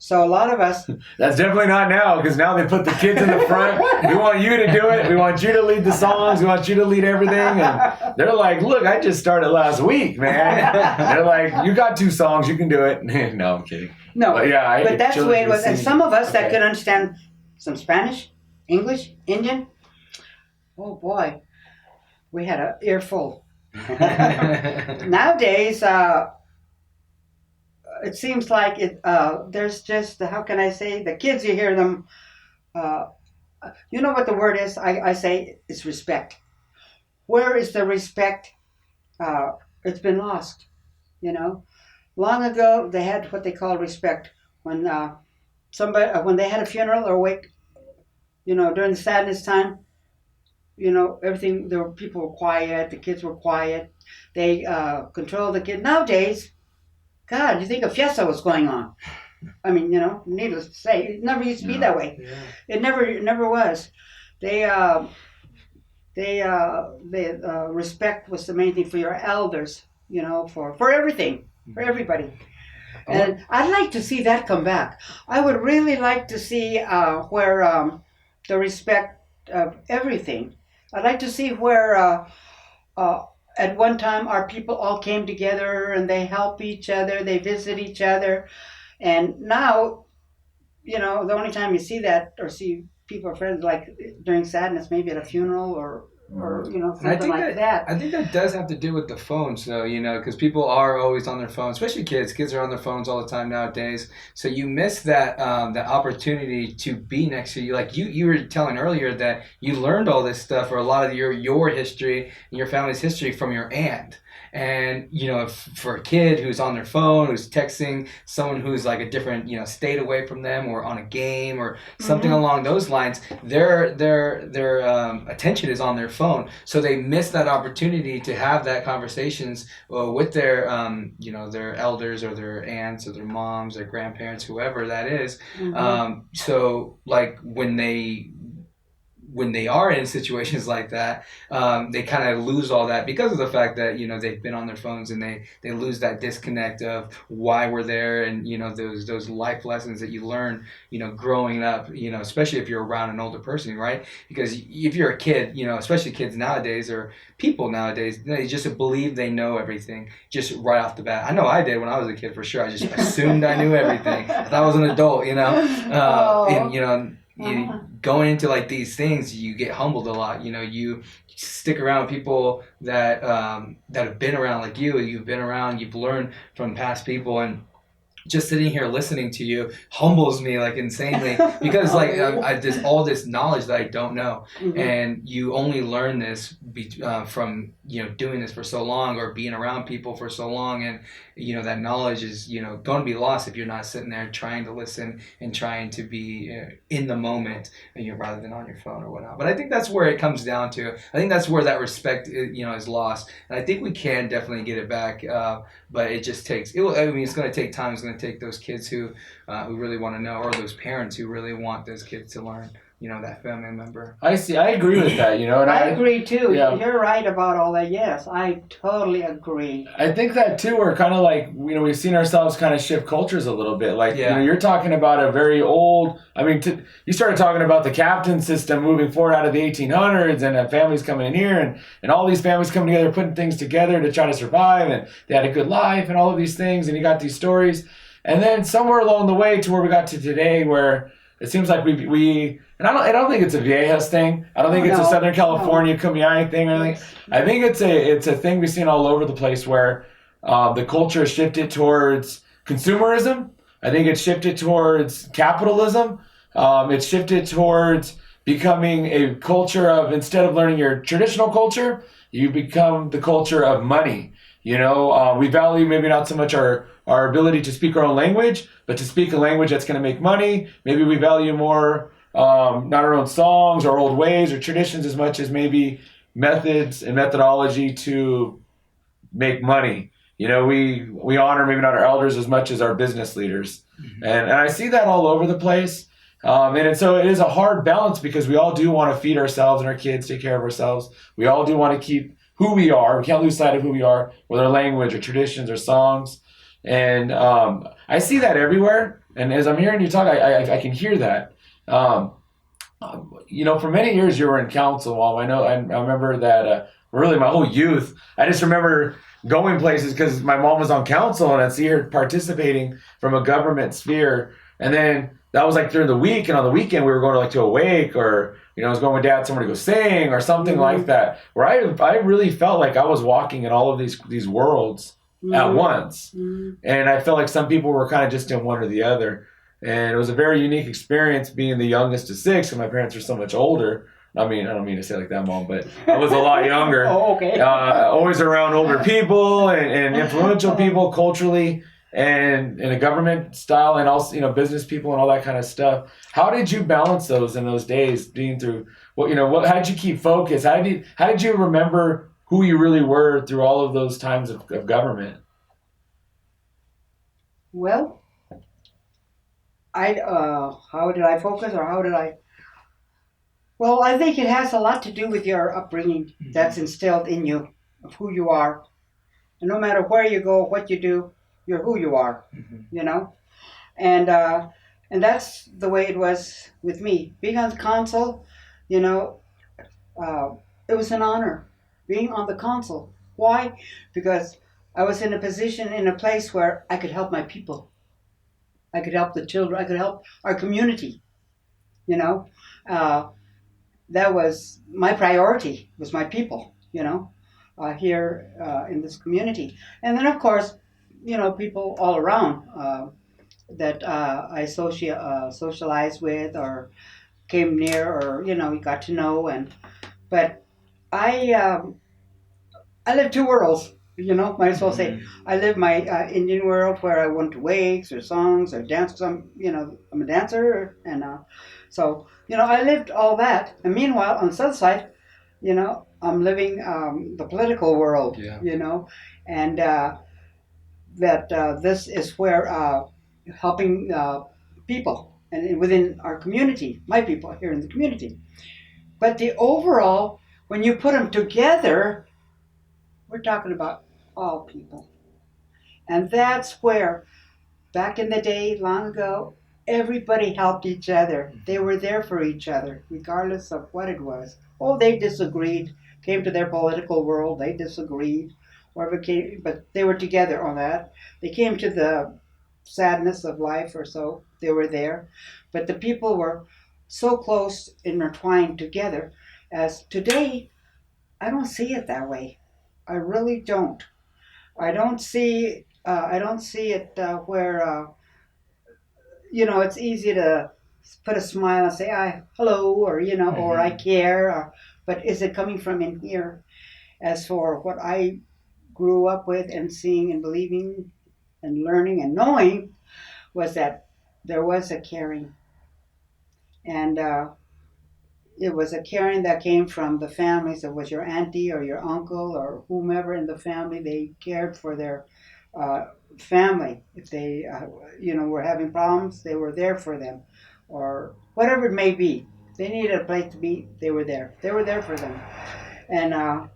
So a lot of us... That's definitely not now, because now they put the kids in the front. We want you to do it. We want you to lead the songs. We want you to lead everything. And they're like, look, I just started last week, man. They're like, you got 2 songs. You can do it. No, I'm kidding. No, but that's the way it was. And some of us that could understand some Spanish, English, Indian, oh boy, we had an earful. Nowadays... it seems like there's just, how can I say, the kids, you hear them, you know what the word is? I say it's respect. Where is the respect? It's been lost, Long ago, they had what they call respect. When when they had a funeral or wake, during the sadness time, everything, people were quiet, the kids were quiet. They controlled the kids. Nowadays, God, you think a fiesta was going on? I mean, needless to say, it never used to be that way. Yeah. It never was. Respect was the main thing for your elders, for everything, for everybody. And I'd like to see that come back. I would really like to see where the respect of everything. I'd like to see where at one time our people all came together and they help each other, they visit each other. And now, the only time you see that or see people or friends like during sadness, maybe at a funeral or something like that. I think that does have to do with the phones, though, because people are always on their phones, especially kids. Kids are on their phones all the time nowadays. So you miss that opportunity to be next to you. Like you were telling earlier that you learned all this stuff or a lot of your history and your family's history from your aunt. And, for a kid who's on their phone, who's texting someone who's like a different, state away from them or on a game or something along those lines, their attention is on their phone. So they miss that opportunity to have that conversations with their, their elders or their aunts or their moms or grandparents, whoever that is. So like when they are in situations like that, they kind of lose all that because of the fact that, they've been on their phones and they lose that disconnect of why we're there and, those life lessons that you learn, growing up, especially if you're around an older person, right? Because if you're a kid, especially kids nowadays or people nowadays, they just believe they know everything just right off the bat. I know I did when I was a kid for sure. I just assumed I knew everything. I thought I was an adult, and, going into like these things, you get humbled a lot. You stick around with people that have been around like you. You've been around. You've learned from past people, and just sitting here listening to you humbles me like insanely because like there's all this knowledge that I don't know, and you only learn this from doing this for so long or being around people for so long, and that knowledge is going to be lost if you're not sitting there trying to listen and trying to be in the moment, rather than on your phone or whatnot. But I think that's where it comes down to. I think that's where that respect is lost, and I think we can definitely get it back, but it just takes it's going to take time. It's going to take those kids who really want to know, or those parents who really want those kids to learn, that family member. I see. I agree with that, and I agree too. Yeah. You're right about all that. Yes, I totally agree. I think that too, we're kind of like, we've seen ourselves kind of shift cultures a little bit. Like, you're talking about a very old, you started talking about the Capitan system moving forward out of the 1800s and families coming in here and all these families coming together, putting things together to try to survive, and they had a good life and all of these things, and you got these stories. And then somewhere along the way to where we got to today, where it seems like we and I don't think it's a Viejas thing. I don't think it's a Southern California Kumeyaay thing or anything. I think it's a thing we've seen all over the place where the culture has shifted towards consumerism. I think it's shifted towards capitalism. It's shifted towards becoming a culture of, instead of learning your traditional culture, you become the culture of money. We value maybe not so much our ability to speak our own language, but to speak a language that's going to make money. Maybe we value more not our own songs or old ways or traditions as much as maybe methods and methodology to make money. We honor maybe not our elders as much as our business leaders. And I see that all over the place. And so it is a hard balance because we all do want to feed ourselves and our kids, take care of ourselves. We all do want to keep who we are. We can't lose sight of who we are, whether our language or traditions or songs. And I see that everywhere. And as I'm hearing you talk, I can hear that. For many years you were in Councilwoman. I remember that really my whole youth. I just remember going places because my mom was on council and I'd see her participating from a government sphere. And then that was like during the week, and on the weekend we were going to a wake, or I was going with Dad somewhere to go sing or something like that. Where I really felt like I was walking in all of these worlds at once, and I felt like some people were kind of just in one or the other. And it was a very unique experience being the youngest of six, and my parents were so much older. I don't mean to say it like that, Mom, but I was a lot younger. Oh, okay. Always around older people and influential people culturally and in a government style, and also business people and all that kind of stuff. How did you balance those in those days, being through how did you keep focus? How did you remember who you really were through all of those times of government? Well, how did I focus, or how did I? Well, I think it has a lot to do with your upbringing that's instilled in you, of who you are. And no matter where you go, what you do, You're who you are, you know. And that's the way it was with me. Being on the council, you know, uh, it was an honor being on the council. Why? Because I was in a position, in a place where I could help my people. I could help the children. I could help our community. You know, uh, that was my priority. Was my people. You know, here in this community, and then of course, you know, people all around that I socialized with or came near or you know got to know. And but I I live two worlds. You know, might as well say I live my Indian world where I went to wakes or songs or dance. Cause I'm, you know, I'm a dancer, and so you know I lived all that. And meanwhile, on the south side, you know, I'm living the political world. Yeah. You know, and that this is where helping people and within our community, my people here in the community. But the overall, when you put them together, we're talking about all people. And that's where, back in the day, long ago, everybody helped each other. They were there for each other, regardless of what it was. Oh, they disagreed, came to their political world, they disagreed, or became, but they were together on that. They came to the sadness of life or so, they were there. But the people were so close, intertwined together, as today, I don't see it that way. I really don't. I don't see it where you know it's easy to put a smile and say I hello or you know or I care. But is it coming from in here? As for what I grew up with and seeing and believing and learning and knowing was that there was a caring, and it was a caring that came from the families. It was your auntie or your uncle or whomever in the family. They cared for their uh, family. If they, you know, were having problems, they were there for them, or whatever it may be. They needed a place to be. They were there. They were there for them. And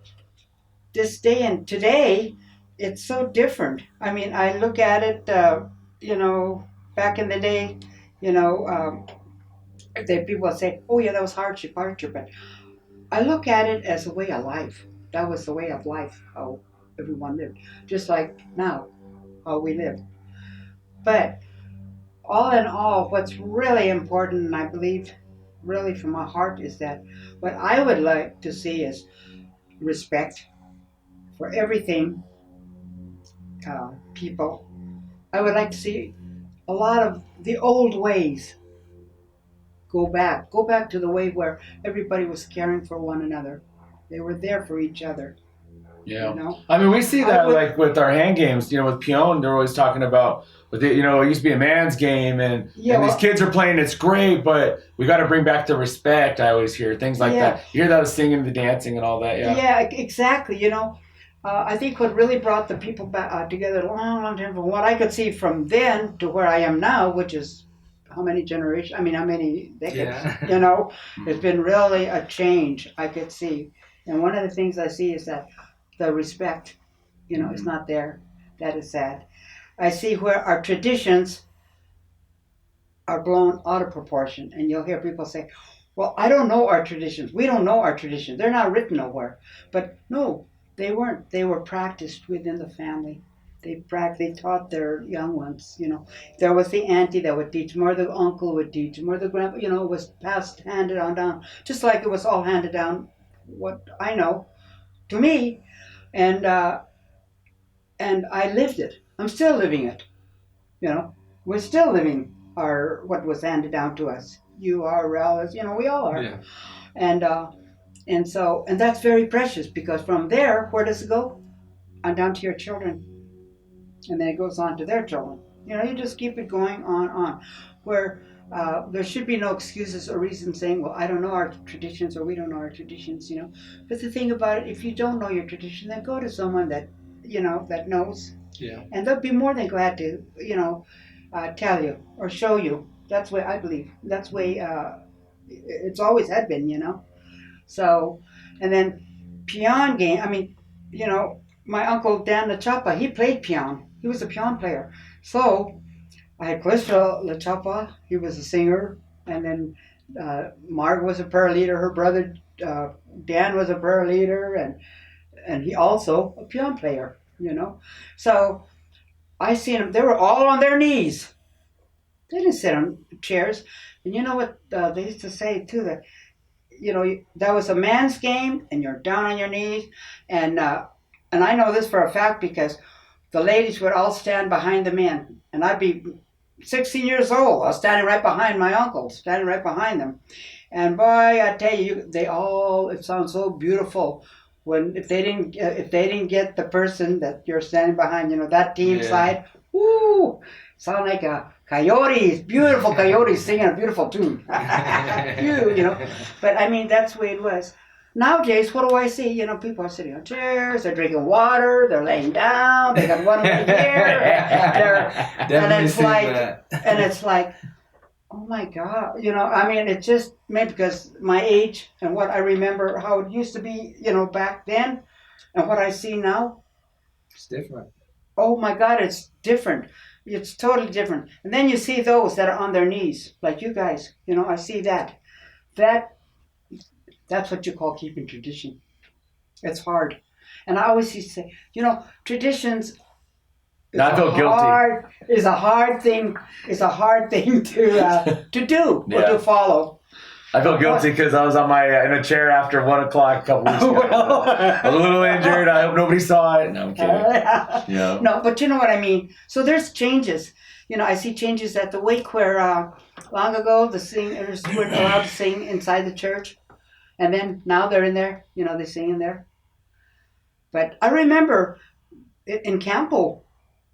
this day and today, it's so different. I mean, I look at it. You know, back in the day, you know. That people say, "Oh yeah, that was hardship, hardship," but I look at it as a way of life. That was the way of life, how everyone lived. Just like now, how we live. But all in all, what's really important, and I believe really from my heart, is that what I would like to see is respect for everything, people. I would like to see a lot of the old ways go back to the way where everybody was caring for one another. They were there for each other. Yeah. You know? I mean, we see that would, like with our hand games, you know, with Peon, they're always talking about, but you know, it used to be a man's game and, yeah, and these kids are playing, it's great, but we got to bring back the respect. I always hear things like yeah. that. You hear that with singing, the dancing and all that. Yeah. Yeah, exactly. You know, I think what really brought the people back together a long, long time from what I could see from then to where I am now, which is how many generations, I mean, how many decades, Yeah. you know, it's been really a change I could see. And one of the things I see is that the respect, you know, is not there. That is sad. I see where our traditions are blown out of proportion. And you'll hear people say, well, I don't know our traditions. We don't know our traditions. They're not written nowhere. But no, they weren't. They were practiced within the family. They taught their young ones, you know. There was the auntie that would teach them, or the uncle would teach them, or the grandpa, you know, it was passed, handed on down. Just like it was all handed down, what I know, to me. And and I lived it. I'm still living it. You know, we're still living our what was handed down to us. You are, relatives, you know, we all are. Yeah. And so and that's very precious because from there, where does it go? On down to your children, and then it goes on to their children. You know, you just keep it going on. Where there should be no excuses or reasons saying, well, I don't know our traditions or we don't know our traditions. You know, but the thing about it, if you don't know your tradition, then go to someone that you know that knows. Yeah. And they'll be more than glad to, you know, tell you or show you. That's the way I believe. That's the way it's always had been, you know. So, and then peon game. I mean, you know, my uncle Dan the Chapa, he played peon. He was a piano player. So I had Callisto La Chapa. He was a singer, and then Marg was a prayer leader. Her brother Dan was a prayer leader, and he also a piano player. So I seen them. They were all on their knees. They didn't sit on chairs. And you know what they used to say too, that that was a man's game, and you're down on your knees. And I know this for a fact because the ladies would all stand behind the men, and I'd be 16 years old. I was standing right behind my uncles, standing right behind them. And boy, I tell you, it sounds so beautiful when if they didn't get the person that you're standing behind, that team side. Woo! Sound like beautiful coyotes singing a beautiful tune. But I mean, that's the way it was. Nowadays, what do I see? People are sitting on chairs, they're drinking water, they're laying down, they got one right here, and it's like, oh my God, I mean, it's just maybe because my age and what I remember how it used to be, back then, and what I see now. It's different. Oh my God, it's different. It's totally different. And then you see those that are on their knees, like you guys. I see that. That's what you call keeping tradition. It's hard. And I always used to say, traditions is a hard thing to do or to follow. I feel guilty because I was in a chair after 1 o'clock a couple weeks ago. I was a little injured. I hope nobody saw it. No, I'm kidding. No, but you know what I mean. So there's changes. I see changes at the wake where long ago the singers weren't allowed to sing inside the church. And then now they're in there, they sing in there. But I remember in Campo,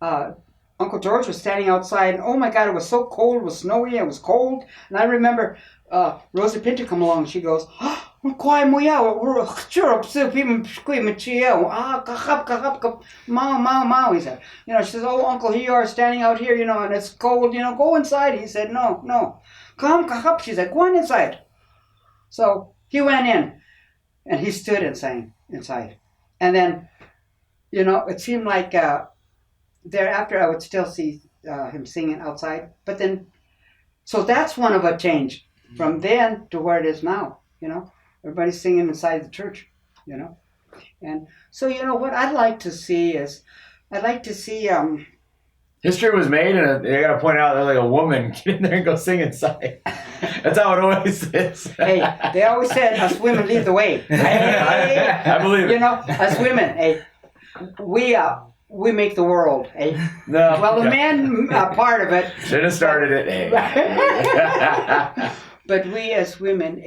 Uncle George was standing outside, and oh my God, it was so cold, it was snowy, it was cold. And I remember Rosa Pinto come along, and she goes, "Kumeyaay Mau," he said. She says, "Oh, Uncle, here you are standing out here, and it's cold, go inside." He said, No. Come, she said, "Go on inside." So he went in, and he stood and sang inside. And then, it seemed like thereafter I would still see him singing outside. But then, so that's one of a change from then to where it is now, Everybody's singing inside the church, And so, what I'd like to see history was made, and I got to point out, like a woman get in there and go sing inside. That's how it always is. Hey, they always said us women lead the way. I believe it. Us women, hey, we make the world. Hey. No. Well, the men part of it. Should have started it. Hey. But we as women,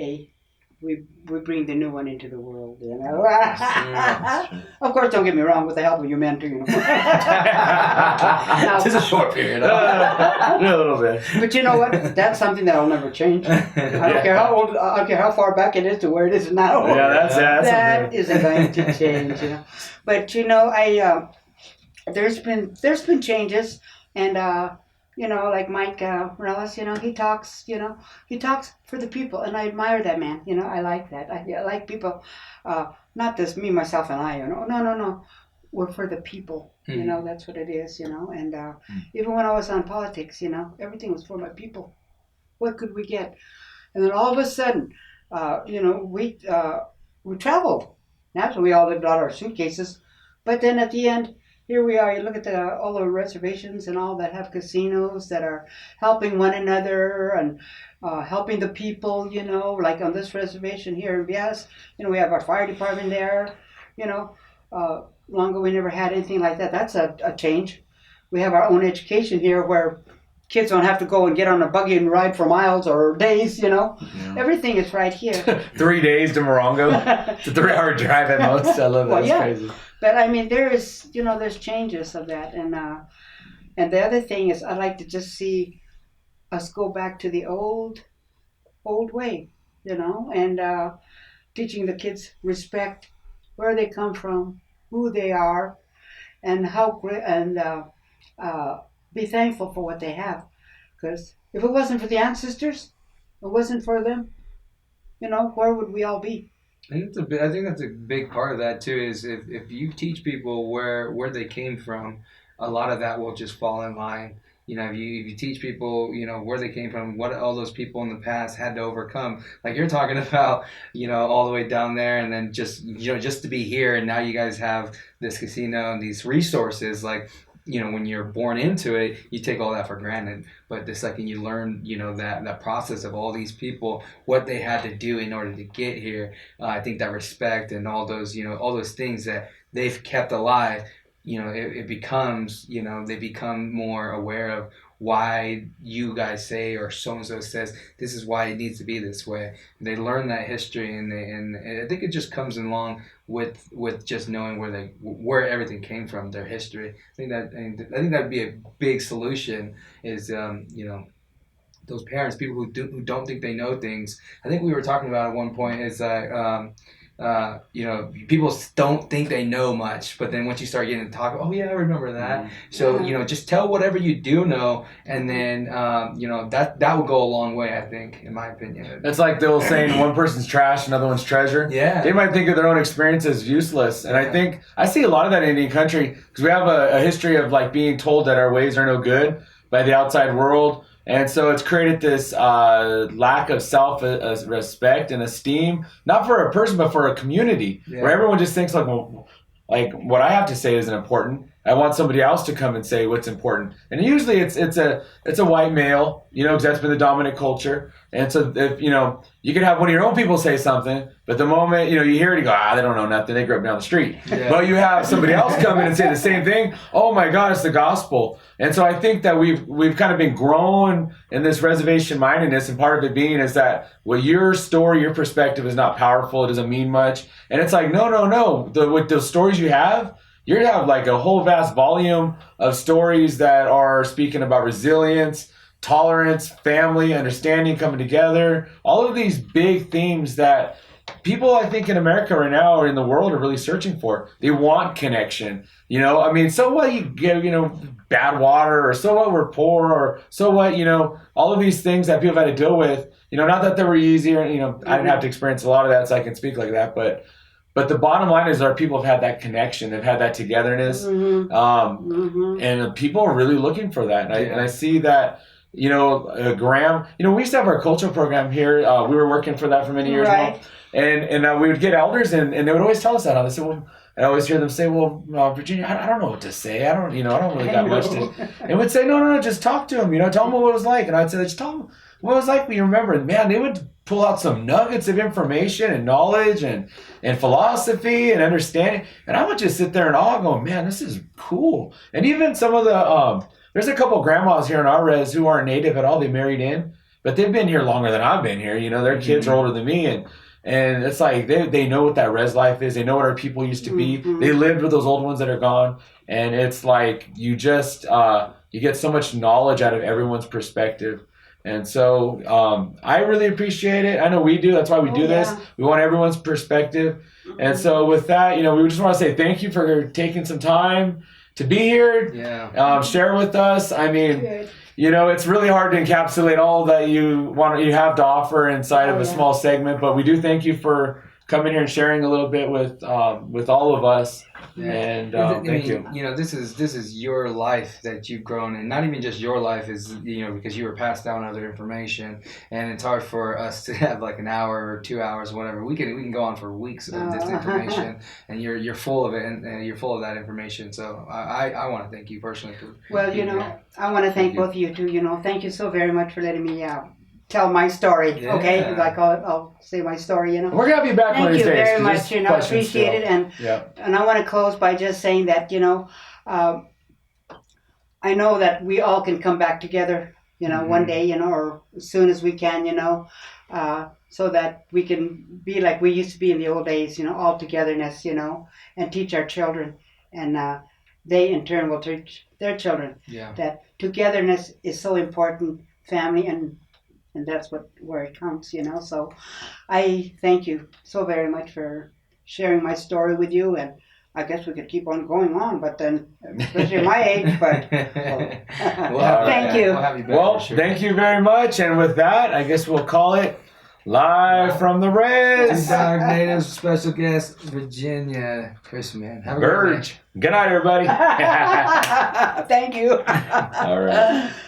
we bring the new one into the world, Of course, don't get me wrong, with the help of you men too, Now, just a short period. A little bit. But you know what? That's something that'll never change. I don't care how old, I don't care how far back it is to where it is now. Yeah, that isn't going to change, But there's been changes, and like Mike Morales, he talks for the people, and I admire that man. I like that. I like people, not just me, myself, and I. No. We're for the people. That's what it is. And even when I was on politics, everything was for my people. What could we get? And then all of a sudden, we traveled. Naturally, we all lived out our suitcases, but then at the end. Here we are, you look at all the reservations and all that have casinos that are helping one another and helping the people, like on this reservation here in Viejas, we have our fire department there, long ago we never had anything like that. That's a change. We have our own education here where kids don't have to go and get on a buggy and ride for miles or days, Yeah. Everything is right here. 3 days to Morongo. It's a 3-hour drive at most. I love that. Well, that's crazy. But I mean, there's changes of that, and the other thing is, I'd like to just see us go back to the old way, and teaching the kids respect where they come from, who they are, and how great, and be thankful for what they have, because if it wasn't for the ancestors, it wasn't for them, where would we all be? I think that's a big part of that too. Is if you teach people where they came from, a lot of that will just fall in line. You know, if you teach people, you know, where they came from, what all those people in the past had to overcome. Like you're talking about, you know, all the way down there, and then just, you know, just to be here, and now you guys have this casino and these resources. Like, you know, when you're born into it, you take all that for granted. But the second you learn, you know, that process of all these people, what they had to do in order to get here, I think that respect and all those, you know, all those things that they've kept alive, you know, it becomes, you know, they become more aware of why you guys say, or so-and-so says, this is why it needs to be this way. They learn that history, and I think it just comes along with just knowing where everything came from, their history. I think that'd be a big solution is, you know, those parents, people who don't think they know things. I think we were talking about at one point is that, you know, people don't think they know much, but then once you start getting to talk, oh yeah, I remember that. So, you know, just tell whatever you do know, and then, you know, that will go a long way, I think, in my opinion. It's like the old saying, one person's trash, another one's treasure. Yeah. They might think of their own experience as useless. And I think, I see a lot of that in Indian country, because we have a history of like being told that our ways are no good by the outside world. And so it's created this lack of self-respect and esteem, not for a person, but for a community, where everyone just thinks like, well, like what I have to say isn't important. I want somebody else to come and say what's important. And usually it's a white male, you know, because that's been the dominant culture. And so if, you know, you can have one of your own people say something, but the moment, you know, you hear it, you go, they don't know nothing. They grew up down the street. Yeah. But you have somebody else come in and say the same thing. Oh my God, it's the gospel. And so I think that we've kind of been grown in this reservation mindedness, and part of it being is that, well, your story, your perspective is not powerful. It doesn't mean much. And it's like, no. With those stories you have like a whole vast volume of stories that are speaking about resilience, tolerance, family, understanding, coming together, all of these big themes that people, I think, in America right now or in the world are really searching for. They want connection. You know, I mean, so what you get, you know, bad water, or so what we're poor, or so what, you know, all of these things that people have had to deal with, you know, not that they were easy, or, you know, I didn't have to experience a lot of that, so I can speak like that, but the bottom line is our people have had that connection, they've had that togetherness, and people are really looking for that. And I see that, you know, Graham, you know, we used to have our cultural program here. We were working for that for many years now. And we would get elders, and they would always tell us that. They said, well, I always hear them say, well, Virginia, I don't know what to say. I don't really got much to. And we'd say, no, just talk to them. You know, tell them what it was like. And I'd say, just tell them what it was like when you remember. And man, they would pull out some nuggets of information and knowledge and philosophy and understanding. And I would just sit there in awe going, man, this is cool. And even some of the, there's a couple of grandmas here in our res who aren't native at all. They married in, but they've been here longer than I've been here. You know, their kids are older than me. And it's like they know what that res life is. They know what our people used to be. They lived with those old ones that are gone. And it's like you just, you get so much knowledge out of everyone's perspective. And so I really appreciate it. I know we do. That's why we do this. We want everyone's perspective. And so with that, you know, we just want to say thank you for taking some time to be here. Share with us. I mean, you know, it's really hard to encapsulate all that you have to offer inside of a small segment, but we do thank you for coming here and sharing a little bit with all of us. And thank you. You know, this is your life that you've grown, and not even just your life, is, you know, because you were passed down other information, and it's hard for us to have like an hour or 2 hours, whatever. We can go on for weeks of this information, and you're full of it, and you're full of that information. So I want to thank you personally. Well, you know, I want to thank both of you too. You know, thank you so very much for letting me tell my story. Okay, like I'll say my story. You know, we're gonna be back one of these days. Thank you very much. You know, I appreciate it, and I want to close by just saying that, you know, I know that we all can come back together. You know, one day, you know, or as soon as we can. You know, so that we can be like we used to be in the old days. You know, all togetherness. You know, and teach our children, and they in turn will teach their children. That togetherness is so important. Family and that's where it counts, you know. So I thank you so very much for sharing my story with you, and I guess we could keep on going on, but then, especially at my age, but thank you. Well, thank you very much, and with that, I guess we'll call it Live from the Rez. Our native special guest, Virginia Chrisman. Have a good night. Verge. Good night, everybody. Thank you. All right.